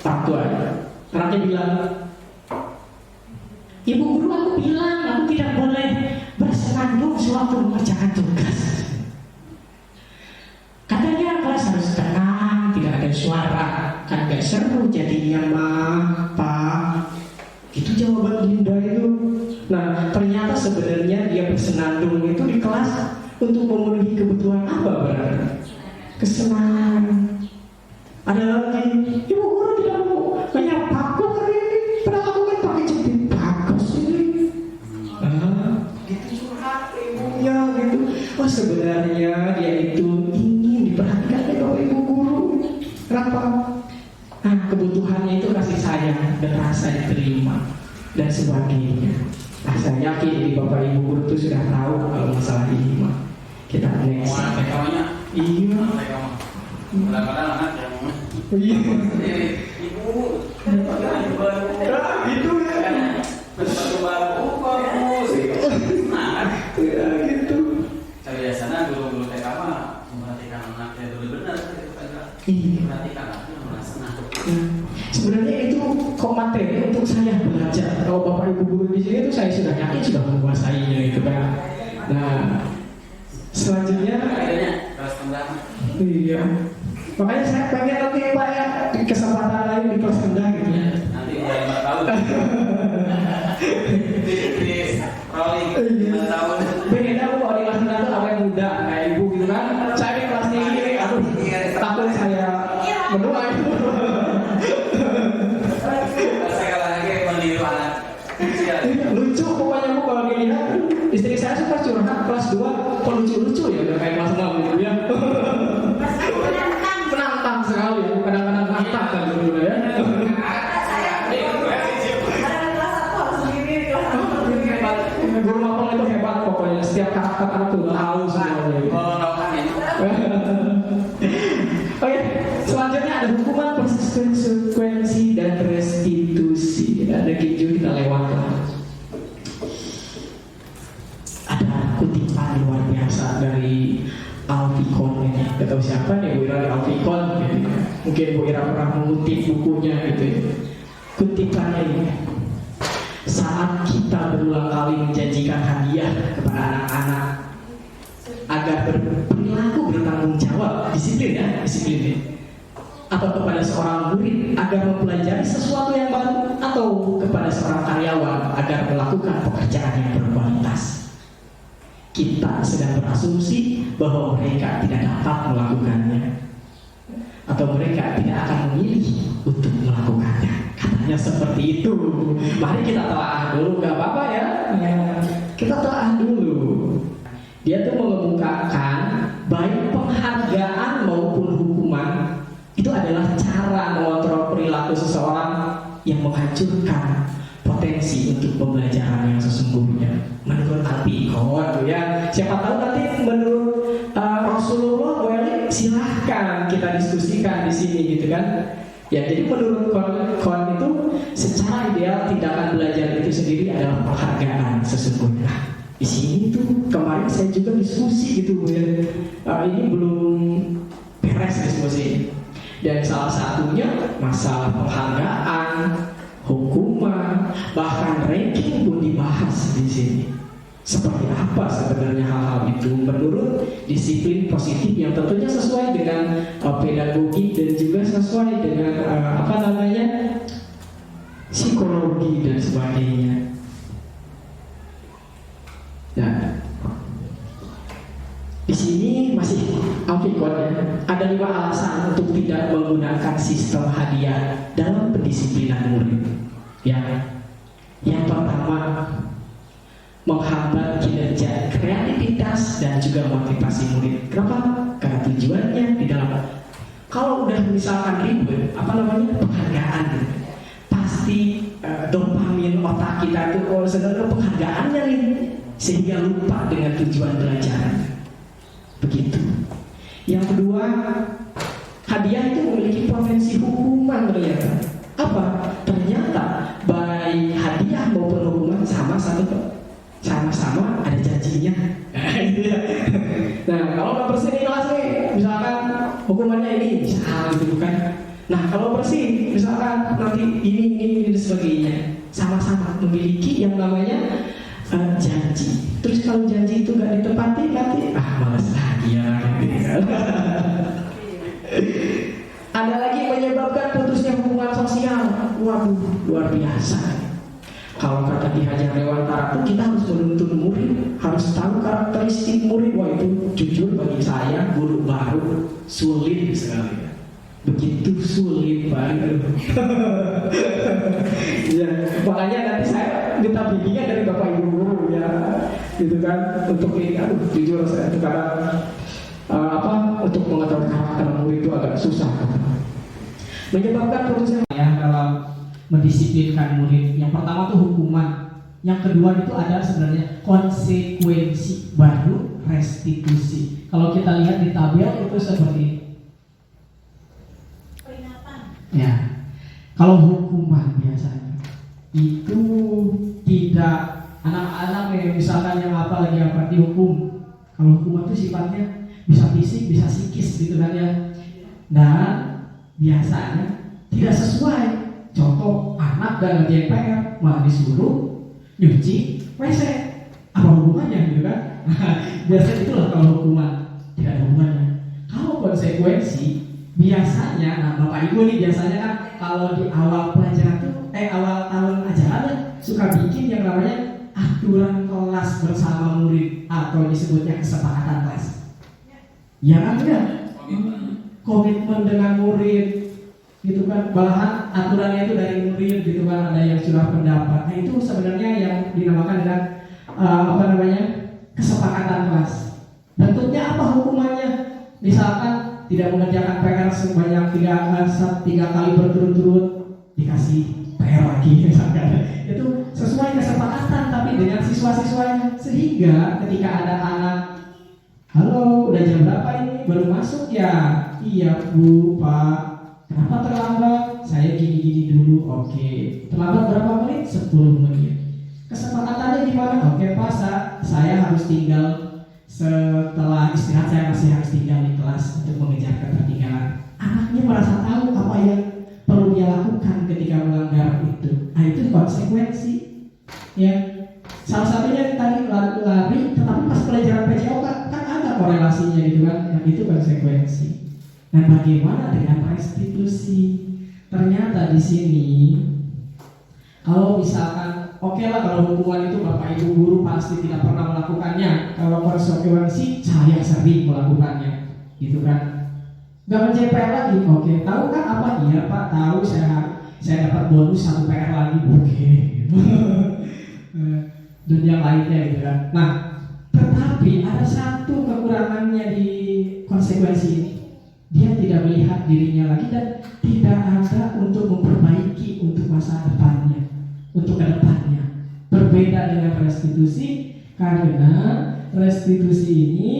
orang tuanya. Anaknya bilang, "Ibu guru, aku bilang aku tidak boleh bersenandung sewaktu mengerjakan tugas. Katanya kelas harus tenang, tidak ada suara, kan gak seru jadinya mah, Pak." Itu jawaban Linda itu. Nah, ternyata sebenarnya dia bersenandung itu di kelas untuk memenuhi kebutuhan apa berarti? Kesenangan. Ada lagi, "Ibu guru tidak mau banyak paku hari ini, padahal aku kan pakai jepit bagus ini." Gitu curhat ibunya gitu. Oh sebenarnya dia itu ingin diperhatikan oleh ibu guru. Kenapa? Nah, kebutuhannya itu kasih sayang dan rasa diterima dan sebagainya. Nah, saya yakin di Bapak Ibu guru itu sudah tahu kalau masalah ini mah. Kita next. Iya. Kadang-kadang anak yang Iya. sendiri, ibu, Gitu ya. sepatu baru bagus. Nah, Ya gitu. biasanya guru-guru TK mah memperhatikan anaknya dulu benar, Iya. perhatikan anaknya merasa senang. Sebenarnya itu kok materi untuk saya belajar. Kalau Bapak Ibu guru di sini itu saya sudah yakin sudah menguasainya itu kan. Nah, selanjutnya Akhirnya kelas tengah. iya. Makanya saya pengen nanti Pak ya di kesempatan lain di kelas rendah gitu ya. Nanti mulai 5 tahun. Di rolling 5 tahun. Beda aku kalau di kelas rendah tuh awalnya muda kayak ibu gitu kan. Saya di kelas tinggi, aduh takut saya menua itu. Sekali lagi meniru anak kecil. Lucu pokoknya bu kalau kayak gini. Istri saya suka curhat kelas 2 kok lucu-lucu ya udah kayak kelas 6 gitu ya. Menantang sekali ya, kadang-kadang nantang kan dulu ya. Guru mapel itu hebat pokoknya, setiap karakter anak tuh tahu semuanya. Oke, selanjutnya ada hukuman, konsekuensi, dan restitusi. Ada keju kita lewatkan. Ada kutipan luar biasa dari Alficon ini. Gak tahu siapa nih Bu Ira Alficon gitu. Mungkin Bu Ira pernah mengutip bukunya gitu. Kutipannya ini, saat kita berulang kali menjanjikan hadiah kepada anak-anak agar berperilaku bertanggung jawab, disiplin ya, disiplin ya. Atau kepada seorang murid agar mempelajari sesuatu yang baru, atau kepada seorang karyawan agar melakukan pekerjaan yang berkualitas, kita sedang berasumsi bahwa mereka tidak dapat melakukannya, atau mereka tidak akan memilih untuk melakukannya. Katanya seperti itu. Mari kita telaah dulu, gak apa-apa ya. Kita telaah dulu. Dia tuh mengemukakan baik penghargaan maupun hukuman itu adalah cara mengontrol perilaku seseorang yang menghancurkan potensi untuk pembelajaran yang sesungguhnya menurut Al-Bikon ya. Siapa tahu nanti menurut Rasulullah boleh, silahkan kita diskusikan di sini gitu kan. Ya, jadi menurut Kon itu secara ideal tindakan belajar itu sendiri adalah penghargaan sesungguhnya. Di sini tuh kemarin saya juga diskusi gitu ya. Ini belum beres diskusi. Dan salah satunya masalah penghargaan, hukuman, bahkan ranking pun dibahas di sini. Seperti apa sebenarnya hal-hal itu menurut disiplin positif yang tentunya sesuai dengan pedagogi dan juga sesuai dengan psikologi dan sebagainya. Nah, di sini masih Al-Bikon ya. Ada 5 alasan untuk tidak menggunakan sistem hadiah dalam pendisiplinan murid. Yang pertama, menghambat kinerja kreativitas dan juga motivasi murid. Kenapa? Karena tujuannya di dalam, kalau udah misalkan ribet, penghargaan, pasti dopamin otak kita itu kalau sebenarnya penghargaannya nih, sehingga lupa dengan tujuan belajar. Begitu. Yang kedua, hadiah itu memiliki potensi hukuman ternyata. Apa? Ternyata baik hadiah maupun hukuman sama-sama ada janjinya. Nah, kalau nggak bersih di kelas nih, misalkan hukumannya ini, misal gitu kan. Nah, kalau bersih, misalkan nanti ini dan sebagainya, sama-sama memiliki yang namanya janji. Terus kalau janji itu nggak ditepati, nanti malas lagi ya. Gitu kan. Ada lagi menyebabkan putusnya hubungan sosial. Waduh, luar biasa. Kalau kata Ki Hajar Dewantara itu kita harus menuntun murid, harus tahu karakteristik murid. Wah, itu jujur bagi saya guru baru sulit sekali. Begitu sulit banget. Ya, makanya nanti saya minta bimbingan dari Bapak Ibu guru ya, gitu kan, untuk ini. Jujur saya sekarang untuk mengetahui karakter murid itu agak susah. Menyebabkan putusnya ya dalam mendisiplinkan murid. Yang pertama tuh hukuman. Yang kedua itu ada sebenarnya konsekuensi baru restitusi. Kalau kita lihat di tabel itu seperti Peringatan. ya. Kalau hukuman biasanya itu tidak anak-anak yang misalkan yang lagi dihukum. Kalau hukuman itu sifatnya bisa fisik, bisa psikis gitu kan ya. Dan biasanya tidak sesuai. Contoh, anak gak ngerjain PR, malah disuruh nyuci WC. Apa hubungannya gitu kan? Biasanya itulah kalau hukuman, tidak ada hubungannya. Kalau konsekuensi, biasanya, Bapak Ibu nih biasanya kan kalau di awal pelajaran tuh, awal tahun ajaran suka bikin yang namanya aturan kelas bersama murid atau disebutnya kesepakatan kelas. Ya kan ya? Komitmen dengan murid. Gitu kan, malahan aturannya itu dari murid gitu kan, ada yang curah pendapat. Nah itu sebenarnya yang dinamakan dengan kesepakatan kelas. Bentuknya apa hukumannya? Misalkan tidak mengerjakan PR sebanyak 3 kali berturut-turut, dikasih PR lagi misalkan. Itu sesuai kesepakatan tapi dengan siswa-siswanya, sehingga ketika ada anak, halo udah jam berapa ini? Baru masuk ya? Iya Bu, Pak. Kenapa terlambat? Saya gini-gini dulu. Oke. Terlambat berapa menit? 10 menit. Kesepakatannya gimana? Oke Pak, saya harus tinggal setelah istirahat, saya masih harus tinggal di kelas untuk mengejar ketertinggalan. Anaknya merasa tahu apa yang perlu dia lakukan ketika melanggar itu. Nah itu konsekuensi. Ya. Salah satunya tadi lari, tetapi pas pelajaran PJO kan ada korelasinya gitu kan. Yang itu konsekuensi. Nah, bagaimana dengan restitusi? Ternyata di sini, kalau misalkan, oke lah kalau hukuman itu Bapak Ibu guru pasti tidak pernah melakukannya. Kalau konsekuensi, saya sering melakukannya, gitu kan? Gak ngerjain PR lagi, oke. Tahu kan apa? Iya Pak, tahu saya dapat bonus 1 PR lagi, oke. Dan yang lainnya gitu kan. Nah, tetapi ada satu kekurangannya di konsekuensi ini. Dia tidak melihat dirinya lagi dan tidak ada untuk memperbaiki, untuk masa depannya, untuk ke depannya. Berbeda dengan restitusi, karena restitusi ini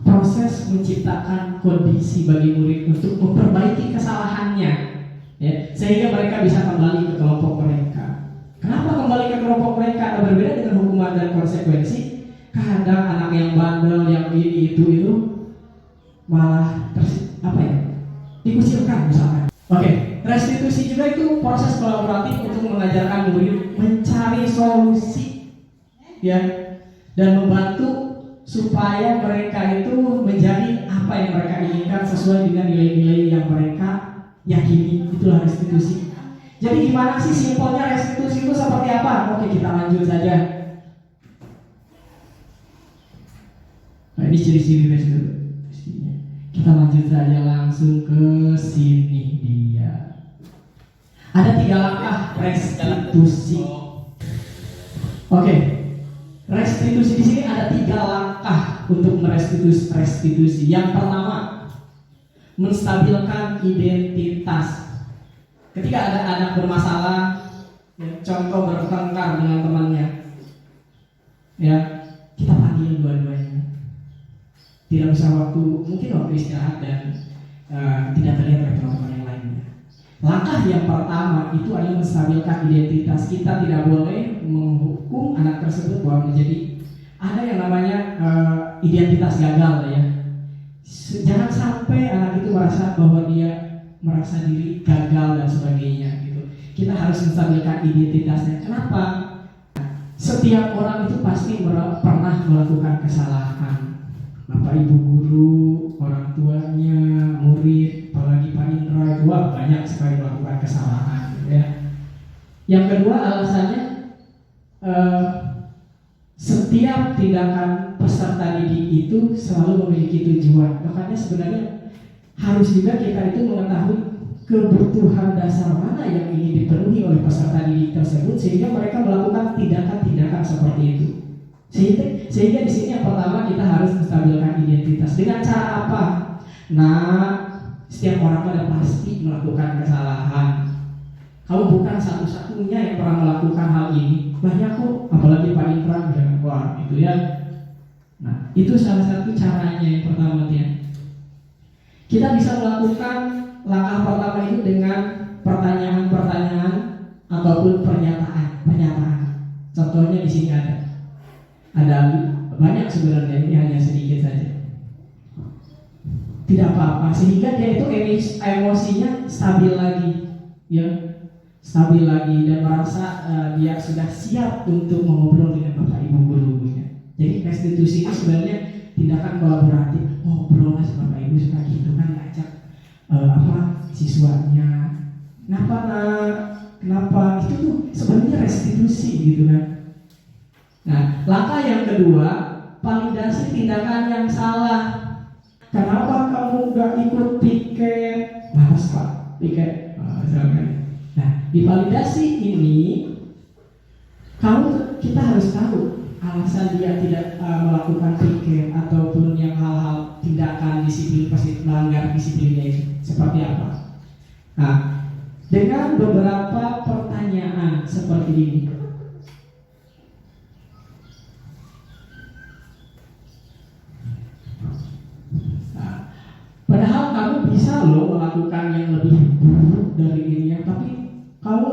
proses menciptakan kondisi bagi murid untuk memperbaiki kesalahannya, ya, sehingga mereka bisa kembali ke kelompok mereka. Kenapa kembali ke kelompok mereka? Berbeda dengan hukuman dan konsekuensi. Kadang anak yang bandel, yang ini itu malah dikucilkan misalkan. Oke, restitusi juga itu proses kolaboratif untuk mengajarkan murid mencari solusi, ya, dan membantu supaya mereka itu menjadi apa yang mereka inginkan sesuai dengan nilai-nilai yang mereka yakini. Itulah restitusi. Jadi gimana sih simpelnya restitusi itu seperti apa? Oke, kita lanjut saja. Nah, ini ciri-ciri restitusinya. Kita lanjut saja langsung ke sini dia. Ada 3 langkah restitusi. Oke, restitusi di sini ada 3 langkah untuk merestitusi. Yang pertama, menstabilkan identitas. Ketika ada anak bermasalah, ya, contoh bertengkar dengan temannya, ya, kita panggil dua-duanya. Tidak bisa mungkin waktu istirahat dan tidak terlihat oleh teman-teman yang lainnya. Langkah yang pertama itu adalah menstabilkan identitas. Kita tidak boleh menghukum anak tersebut bahwa menjadi ada yang namanya identitas gagal, ya. Jangan sampai anak itu merasa bahwa dia merasa diri gagal dan sebagainya gitu. Kita harus menstabilkan identitasnya. Kenapa? Setiap orang itu pasti pernah melakukan kesalahan. Bapak ibu guru, orang tuanya, murid, apalagi Pak Indra itu banyak sekali melakukan kesalahan, ya. Yang kedua alasannya setiap tindakan peserta didik itu selalu memiliki tujuan. Makanya sebenarnya harus juga kita itu mengetahui kebutuhan dasar mana yang ingin dipenuhi oleh peserta didik tersebut sehingga mereka melakukan tindakan-tindakan seperti itu. Sehingga di sini yang pertama kita harus menstabilkan identitas. Dengan cara apa? Nah, setiap orang pada pasti melakukan kesalahan. Kamu bukan satu-satunya yang pernah melakukan hal ini. Banyak kok, apalagi Pak Indra dan wah itu ya. Nah, itu salah satu caranya yang pertama ya. Kita bisa melakukan langkah pertama itu dengan pertanyaan-pertanyaan ataupun pernyataan. Contohnya di sini ada banyak sebenarnya, ini hanya sedikit saja. Tidak apa-apa, sehingga dia itu emosinya stabil lagi, ya, stabil lagi dan merasa dia sudah siap untuk mengobrol dengan bapak ibu gurunya. Jadi restitusi itu sebenarnya tindakan kolaboratif. Ngobrol lah sama bapak ibu suka gitu kan, ngajak siswanya. Kenapa? Itu tuh sebenarnya restitusi gitu kan. Nah, langkah yang kedua, validasi tindakan yang salah. Kenapa kamu gak ikut piket? Malas Pak, piket. Nah, di validasi ini kita harus tahu alasan dia tidak melakukan piket ataupun yang hal-hal tindakan disiplin melanggar disiplinnya itu seperti apa. Nah, dengan beberapa pertanyaan seperti ini. Padahal kamu bisa loh melakukan yang lebih buruk dari ini ya, tapi kamu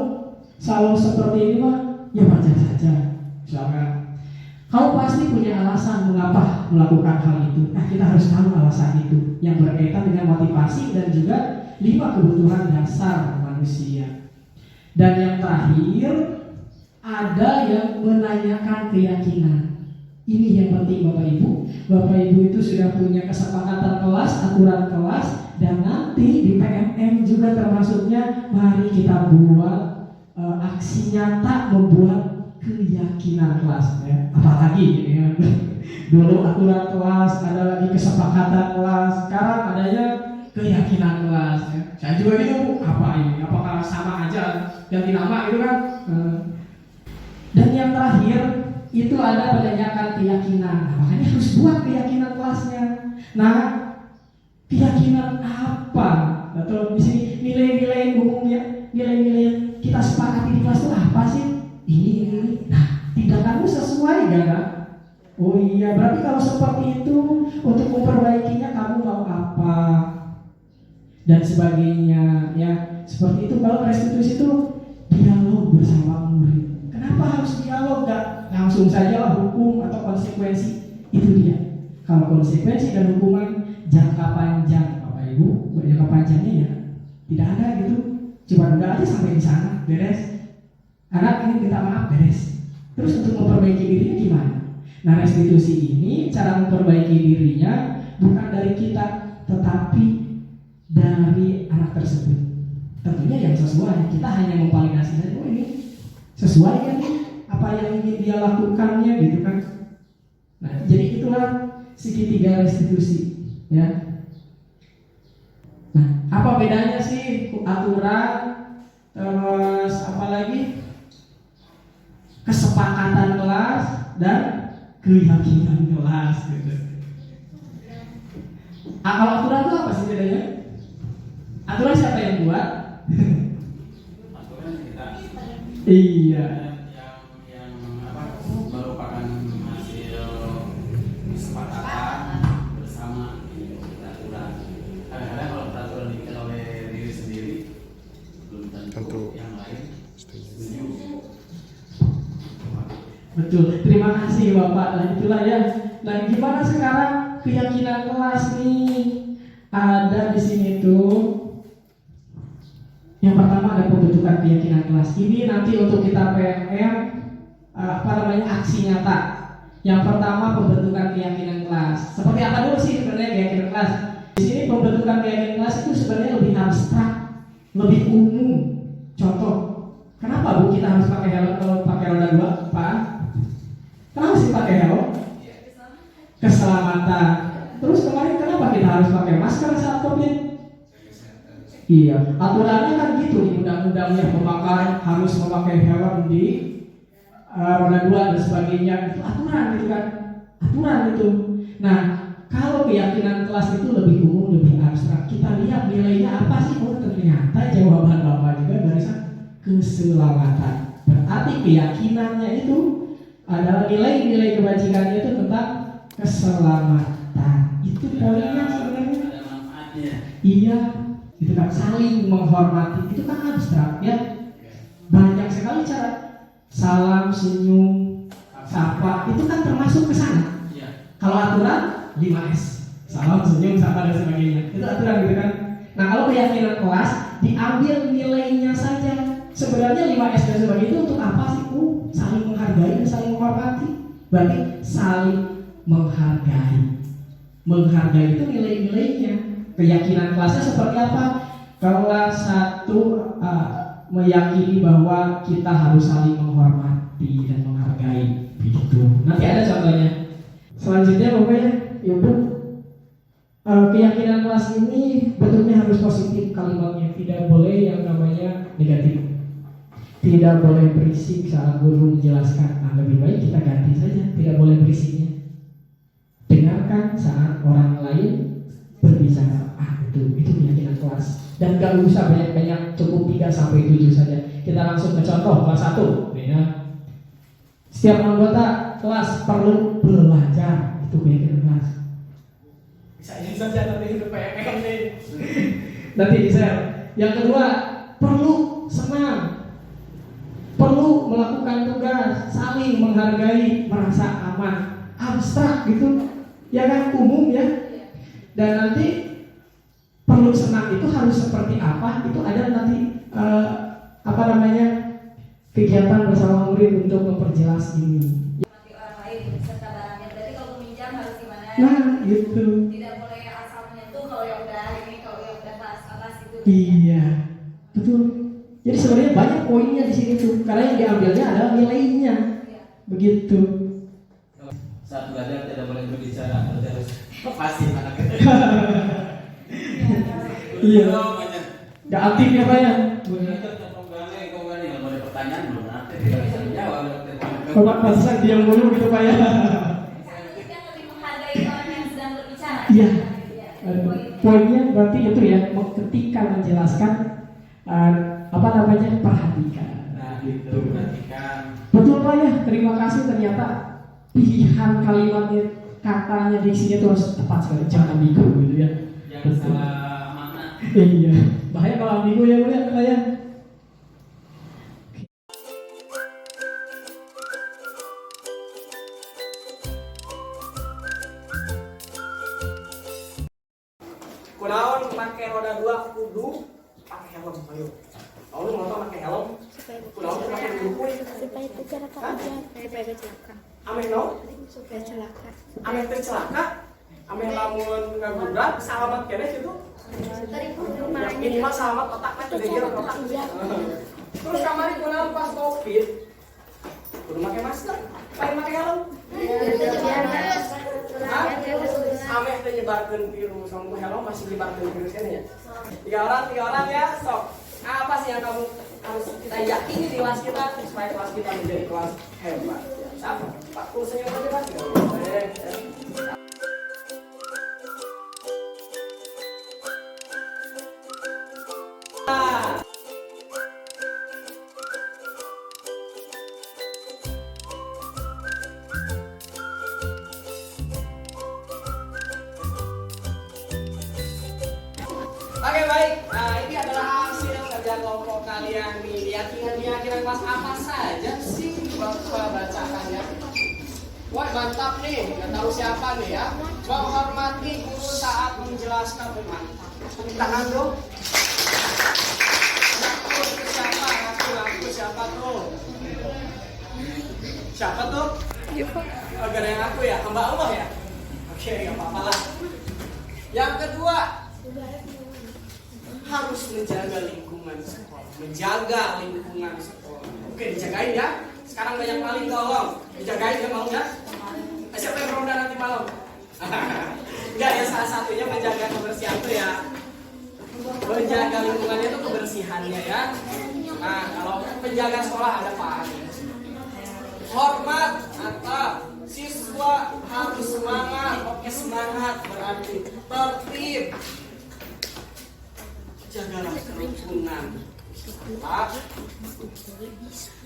selalu seperti ini mah, ya wajar saja. Misalkan kamu pasti punya alasan mengapa melakukan hal itu. Nah, kita harus tahu alasan itu yang berkaitan dengan motivasi dan juga 5 kebutuhan dasar manusia. Dan yang terakhir, ada yang menanyakan keyakinan. Ini yang penting Bapak Ibu. Bapak Ibu itu sudah punya kesepakatan kelas, aturan kelas, dan nanti di PMM juga termasuknya mari kita buat aksi nyata membuat keyakinan kelas ya. Apalagi ya. Dulu aturan kelas, ada lagi kesepakatan kelas, sekarang adanya keyakinan kelas ya. Saya juga gitu, apa ini? Apakah sama aja ganti nama gitu kan? Dan yang terakhir itu ada menanyakan keyakinan. Nah, makanya harus buat keyakinan kelasnya. Nah, keyakinan apa? Atau di sini nilai-nilai umumnya, nilai-nilai iya. Berarti kalau seperti itu untuk memperbaikinya kamu mau apa dan sebagainya ya. Seperti itu. Kalau restitusi itu dialog bersama murid. Kenapa harus dialog? Gak langsung saja hukum atau konsekuensi. Itu dia. Kalau konsekuensi dan hukuman jangka panjang, Bapak Ibu, jangka panjangnya ya tidak ada gitu. Cuma udah aja sampai di sana, beres. Anak ini minta maaf, beres. Terus untuk memperbaiki dirinya gimana? Nah, restitusi ini cara memperbaiki dirinya bukan dari kita, tetapi dari anak tersebut. Tentunya yang sesuai. Kita hanya memvalidasi saja, oh ini sesuai kan nih apa yang ingin dia lakukannya gitu kan. Nah, jadi itulah segitiga restitusi ya. Nah, apa bedanya sih aturan terus apa lagi kesepakatan kelas dan keyakinan kelas gitu. Kalau aturan itu apa sih bedanya? Aturan siapa yang buat? Aturan kita. Iya. Yang merupakan hasil kesepakatan bersama peraturan. Kadang-kadang kalau peraturan dibikin oleh diri sendiri belum tentu yang lain setuju. Betul. Terima kasih Bapak. Nah, itulah ya. Nah, gimana sekarang keyakinan kelas nih? Ada di sini tuh. Yang pertama ada pembentukan keyakinan kelas. Ini nanti untuk kita PMM aksi nyata. Yang pertama pembentukan keyakinan kelas. Seperti apa dulu sih sebenarnya keyakinan kelas? Di sini pembentukan keyakinan kelas itu sebenarnya lebih abstrak, lebih umum. Contoh, kenapa Bu kita harus pakai helm kalau pakai roda 2, Pak? Kenapa sih pakai helm? Keselamatan. Terus kemarin kenapa kita harus pakai masker saat COVID? Iya, aturannya kan gitu di undang-undang yang memakai harus memakai helm di roda 2 dan sebagainya. Itu aturan gitu kan, aturan itu. Nah, kalau keyakinan kelas itu lebih umum, lebih abstrak. Kita lihat nilainya apa sih? Oh, ternyata jawaban Bapak juga barisan keselamatan. Berarti keyakinannya itu adalah nilai-nilai kebajikannya itu tentang keselamatan. Itu poinnya sebenarnya. Ada manfaatnya. Iya. Itu kan saling menghormati, itu kan abstrak ya. Banyak sekali cara salam, senyum, sapa, itu kan termasuk ke sana. Kalau aturan 5S, salam, senyum, sapa dan sebagainya. Itu aturan gitu kan. Nah, kalau keyakinan kelas diambil nilainya saja. Sebenarnya 5S dan sebagainya itu untuk apa sih? Saling menghargai dan saling menghormati. Berarti saling menghargai. Menghargai itu nilai-nilainya. Keyakinan kelasnya seperti apa? Kelas 1 meyakini bahwa kita harus saling menghormati dan menghargai begitu. Nanti ada contohnya. Selanjutnya Bapak ya, Ibu, keyakinan kelas ini bentuknya harus positif kalimatnya, tidak boleh yang namanya negatif. Tidak boleh berisik saat guru menjelaskan. Nah, lebih baik kita ganti saja, tidak boleh berisiknya. Dengarkan saat orang lain berbicara. Itu keyakinan kelas. Dan gak usah banyak-banyak, cukup 3-7 saja. Kita langsung ke contoh kelas 1 ya. Setiap anggota kelas perlu belajar. Itu keyakinan kelas. Bisa ini saja nanti itu PMM nih. Nanti di-share. Yang kedua, perlu senang, perlu melakukan tugas, saling menghargai, merasa aman. Abstrak gitu, ya kan, umum ya. Dan nanti perlu senang itu harus seperti apa? Itu ada nanti kegiatan bersama murid untuk memperjelas ini. Orang lain serta barangnya. Berarti kalau meminjam harus gimana? Nah, gitu. Tidak boleh asal menyentuh. Kalau yang udah ini, kalau yang udah kelas itu. Iya, betul. Jadi sebenarnya banyak poinnya di sini tuh, karena yang diambilnya adalah nilainya. Begitu. Saat belajar tidak boleh berbicara, harus pasif anak kecil. Iya. Gak aktif ya Pak ya? Kau gak boleh pertanyaan belum nanti tidak bisa menjawab. Bapak pasang diam dulu gitu Pak ya. Kita lebih menghargai orang yang sedang berbicara. Iya. Poinnya berarti itu ya, ketika menjelaskan perhatikan. Nah, itu perhatikan. Betul Pak ya, terima kasih ternyata pilihan kalimatnya, katanya diksinya itu harus tepat sekali, jangan ambigu gitu ya. Jangan salah makna. Iya, bahaya kalau ambigu ya Bu ya. Kunaon pakai roda 2 kudu pakai helm, ayo. Kamu mau pakai helm? Kunaon pakai buku? Supaya kecelakaan aja. Supaya kecelakaan. Ameh no? Supaya celaka. Ameh teu celaka? Ameh lamun ngagubrak selamat keneh gitu? Ya, minimal selamat otaknya teu geger otak. Terus kamari kunaon pas Covid? Kudu make masker, pakai make helm. Hah? Ameh teh nyebarkeun virus, kamu helm masih nyebarkeun virus kan ya? Tiga orang ya, sok. Apa sih yang kamu harus kita yakini di kelas kita supaya kelas kita menjadi kelas hebat? Siapa? Pak Kul senyum aja Pak. Nah. Oke baik, nah ini adalah hasil kerja kelompok kalian nih. Keyakinan kelas apa saja sih Bapak bacakan ya? Wah mantap nih, nggak tahu siapa nih ya. Menghormati guru saat menjelaskan, mantap. Tepuk tangan dong. Ngaku siapa? Ngaku siapa tuh? Siapa tuh? Oh, gak ada yang ngaku ya? Hamba Allah ya? Oke, nggak apa-apa lah. Yang kedua, harus menjaga lingkungan sekolah. Oke, dijagain ya. Sekarang banyak maling tolong. Dijagain ya mau ya? Siapa yang ronda nanti malam? Enggak ya, salah satunya menjaga kebersihan tuh ya. Menjaga lingkungannya itu kebersihannya ya. Nah, kalau penjaga sekolah ada Pak. Hormat atau siswa harus semangat. Oke, semangat berarti tertib. Jagalah kerukunan,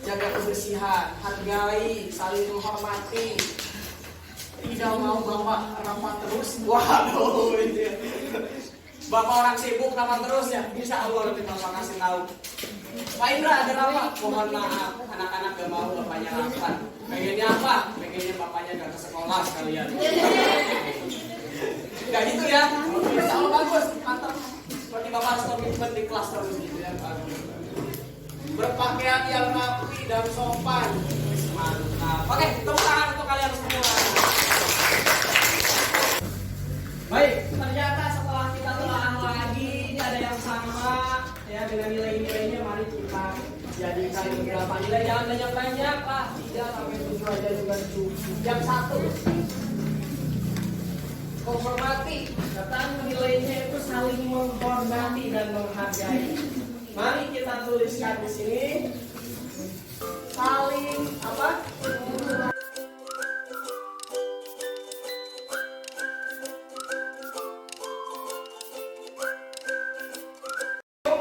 jaga kebersihan, hargai, saling menghormati. Tidak mau bawa rapat terus, waduh itu. Bapak orang sibuk rapat terus ya, insya Allah nanti bapak kasih tahu. Pak Indra ada rapat, mohon maaf, anak-anak gak mau bapaknya rapat. Pengennya apa? Pengennya bapaknya gak ke sekolah sekalian. Gak gitu ya, insya Allah bagus, mantap. Seperti bapak harus komitmen di kelas terus gitu ya Pak. Berpakaian yang rapi dan sopan. Mantap. Oke, tepuk tangan untuk kalian semua. Baik, ternyata setelah kita telah lagi ini ada yang sama ya dengan nilai-nilainya. Mari kita jadikan beberapa nilai. Jangan banyak-banyak lah, 3 sampai 7 aja juga cukup. Yang satu, menghormati. Datang nilainya itu saling menghormati dan menghargai. Mari kita tuliskan di sini. Saling apa?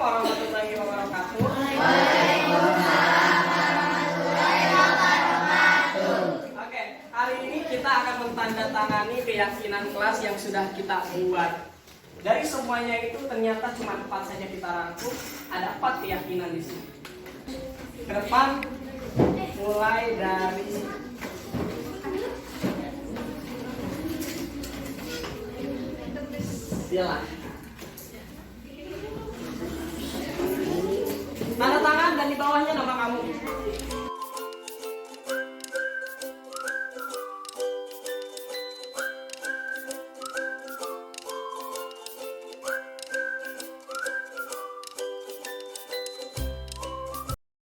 Warahmatullahi wabarakatuh. Oke, hari ini kita akan mentandatangani keyakinan kelas yang sudah kita buat. Dari semuanya itu ternyata cuma 4 saja kita rangkum. Ada 4 keyakinan di sini. Ke depan mulai dari silakan. Tanda tangan dan di bawahnya nama kamu.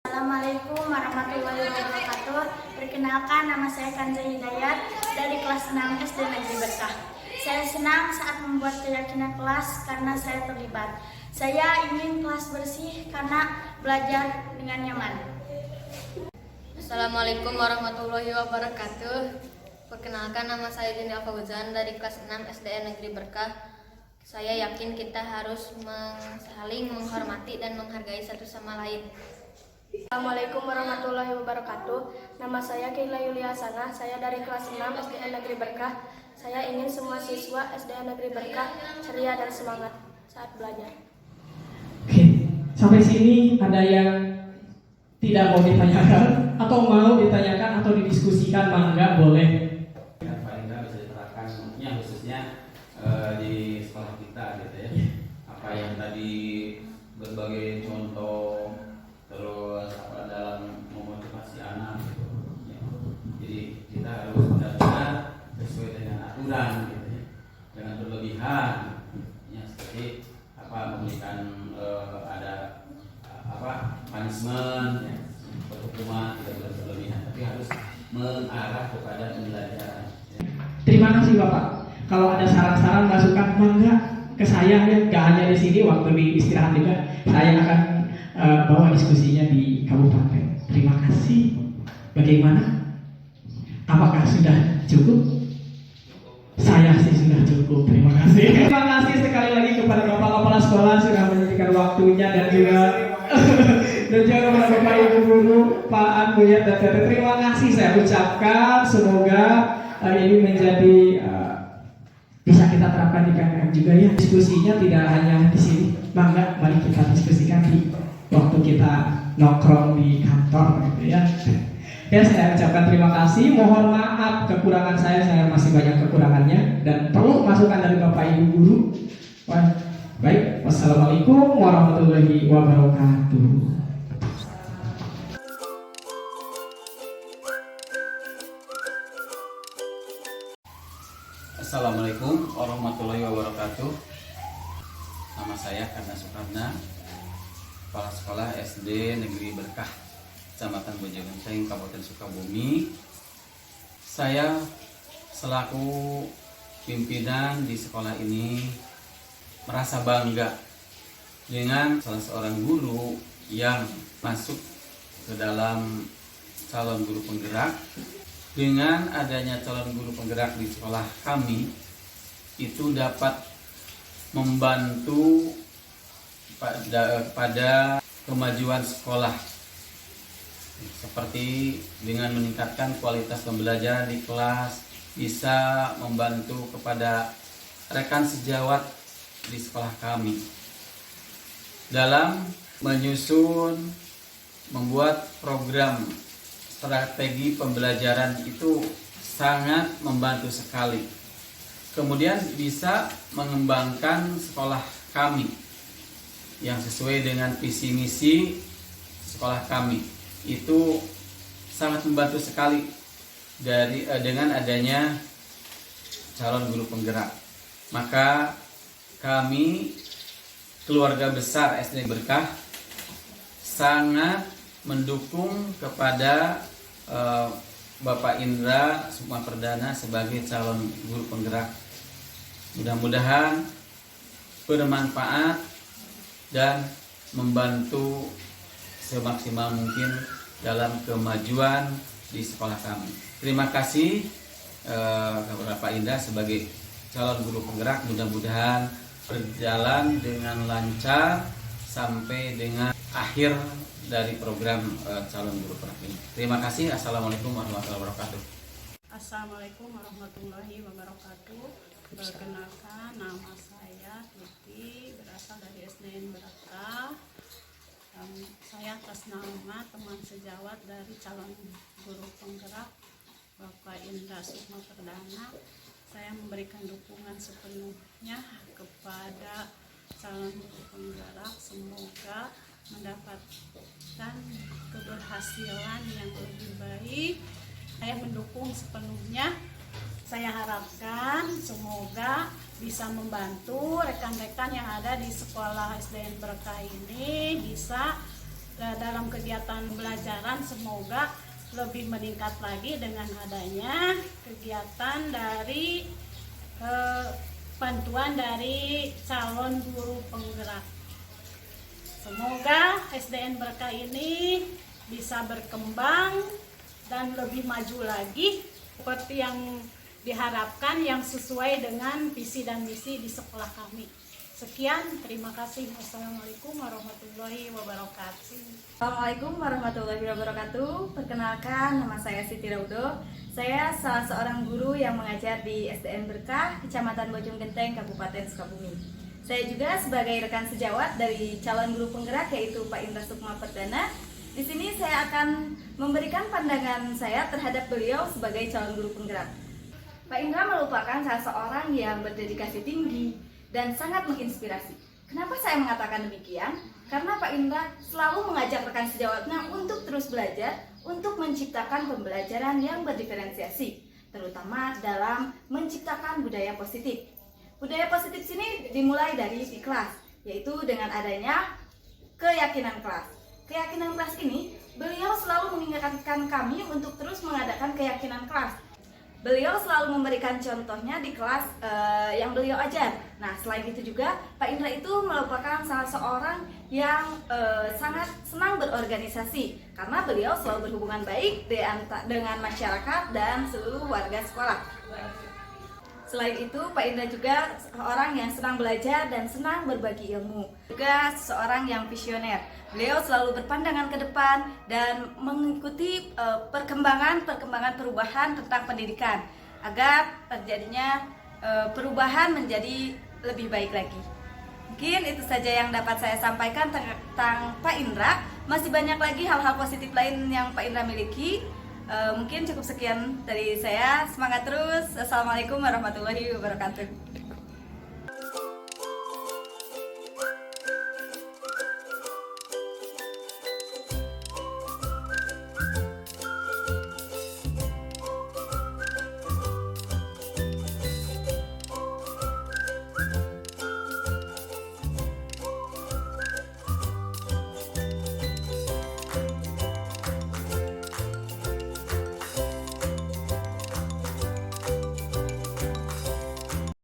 Assalamualaikum warahmatullahi wabarakatuh. Perkenalkan, nama saya Kanza Hidayat dari kelas 6 SD Negeri Berkah. Saya senang saat membuat keyakinan kelas karena saya terlibat. Saya ingin kelas bersih karena belajar dengan nyaman. Assalamualaikum warahmatullahi wabarakatuh. Perkenalkan, nama saya Dini Fauzan dari kelas 6 SDN Negeri Berkah. Saya yakin kita harus saling menghormati dan menghargai satu sama lain. Assalamualaikum warahmatullahi wabarakatuh. Nama saya Keila Yuliasana. Saya dari kelas 6 SDN Negeri Berkah. Saya ingin semua siswa SDN Negeri Berkah ceria dan semangat saat belajar. Oke, sampai sini ada yang tidak mau ditanyakan atau mau ditanyakan atau didiskusikan, mangga boleh. Pak Indra bisa diterapkan khususnya di sekolah kita gitu ya. Apa yang tadi berbagai contoh, terus apa dalam memotivasi anak gitu. Ya. Jadi kita harus benar-benar sesuai dengan aturan gitu ya. Jangan berlebihan. Ya, seperti apa memberikan ada punishment ya, hukuman tidak berlebihan, tapi harus mengarah kepada pembelajaran. Ya. Terima kasih Bapak. Kalau ada saran-saran masukan mangga ke saya ya, gak hanya di sini, waktu di istirahat juga saya akan bawa diskusinya di kabupaten. Terima kasih. Bagaimana? Apakah sudah cukup? Saya sih sudah cukup. Terima kasih. Terima kasih sekali lagi kepada Bapak Kepala Sekolah sudah menyediakan waktunya dan juga kepada Bapak Ibu Guru, Pak Anuyat dan Tete. Terima kasih saya ucapkan. Semoga ini menjadi bisa kita terapkan di PNM juga ya. Diskusinya tidak hanya di sini. Mangga, mari kita diskusikan di waktu kita nongkrong di kantor gitu ya. Ya, saya ucapkan terima kasih. Mohon maaf kekurangan saya masih banyak kekurangannya dan perlu masukan dari Bapak Ibu Guru. Baik, wassalamualaikum warahmatullahi wabarakatuh. Assalamualaikum warahmatullahi wabarakatuh. Nama saya Karna Sukarna, Kepala Sekolah SD Negeri Berkah, Kecamatan Bojogenteng, Kabupaten Sukabumi. Saya selaku pimpinan di sekolah ini merasa bangga dengan salah seorang guru yang masuk ke dalam calon guru penggerak. Dengan adanya calon guru penggerak di sekolah kami, itu dapat membantu pada kemajuan sekolah, seperti dengan meningkatkan kualitas pembelajaran di kelas, bisa membantu kepada rekan sejawat di sekolah kami dalam menyusun, membuat program strategi pembelajaran. Itu sangat membantu sekali. Kemudian bisa mengembangkan sekolah kami yang sesuai dengan visi misi sekolah kami. Itu sangat membantu sekali dengan adanya calon guru penggerak. Maka kami keluarga besar SD Berkah sangat mendukung kepada Bapak Indra Sukma Perdana sebagai calon guru penggerak. Mudah-mudahan bermanfaat dan membantu semaksimal mungkin dalam kemajuan di sekolah kami. Terima kasih kepada Pak Indra sebagai calon guru penggerak. Mudah-mudahan berjalan dengan lancar sampai dengan akhir dari program calon guru penggerak ini. Terima kasih. Assalamualaikum warahmatullahi wabarakatuh. Assalamualaikum warahmatullahi wabarakatuh. Perkenalkan, nama saya Tuti, berasal dari SDN Berkah. Saya atas nama teman sejawat dari calon guru penggerak Bapak Indra Sukma Perdana, saya memberikan dukungan sepenuhnya kepada calon guru penggerak. Semoga mendapatkan keberhasilan yang lebih baik. Saya mendukung sepenuhnya. Saya harapkan semoga bisa membantu rekan-rekan yang ada di sekolah SDN Berkah ini bisa dalam kegiatan pembelajaran, semoga lebih meningkat lagi dengan adanya kegiatan dari bantuan dari calon guru penggerak. Semoga SDN Berkah ini bisa berkembang dan lebih maju lagi seperti yang diharapkan, yang sesuai dengan visi dan misi di sekolah kami. Sekian, terima kasih. Wassalamualaikum warahmatullahi wabarakatuh. Assalamualaikum warahmatullahi wabarakatuh. Perkenalkan, nama saya Siti Raudo. Saya salah seorang guru yang mengajar di SDN Berkah, Kecamatan Bojonggenteng, Kabupaten Sukabumi. Saya juga sebagai rekan sejawat dari calon guru penggerak yaitu Pak Indra Sukma Perdana. Di sini saya akan memberikan pandangan saya terhadap beliau sebagai calon guru penggerak. Pak Indra merupakan salah seorang yang berdedikasi tinggi dan sangat menginspirasi. Kenapa saya mengatakan demikian? Karena Pak Indra selalu mengajak rekan sejawatnya untuk terus belajar, untuk menciptakan pembelajaran yang berdiferensiasi, terutama dalam menciptakan budaya positif. Budaya positif sini dimulai dari di kelas, yaitu dengan adanya keyakinan kelas. Keyakinan kelas ini, beliau selalu mengingatkan kami untuk terus mengadakan keyakinan kelas. Beliau selalu memberikan contohnya di kelas yang beliau ajar. Nah, selain itu juga Pak Indra itu merupakan salah seorang yang sangat senang berorganisasi karena beliau selalu berhubungan baik dengan masyarakat dan seluruh warga sekolah. Selain itu, Pak Indra juga seorang yang senang belajar dan senang berbagi ilmu. Juga seorang yang visioner. Beliau selalu berpandangan ke depan dan mengikuti perkembangan perubahan tentang pendidikan agar terjadinya perubahan menjadi lebih baik lagi. Mungkin itu saja yang dapat saya sampaikan tentang Pak Indra. Masih banyak lagi hal-hal positif lain yang Pak Indra miliki. Mungkin cukup sekian dari saya. Semangat terus. Assalamualaikum warahmatullahi wabarakatuh.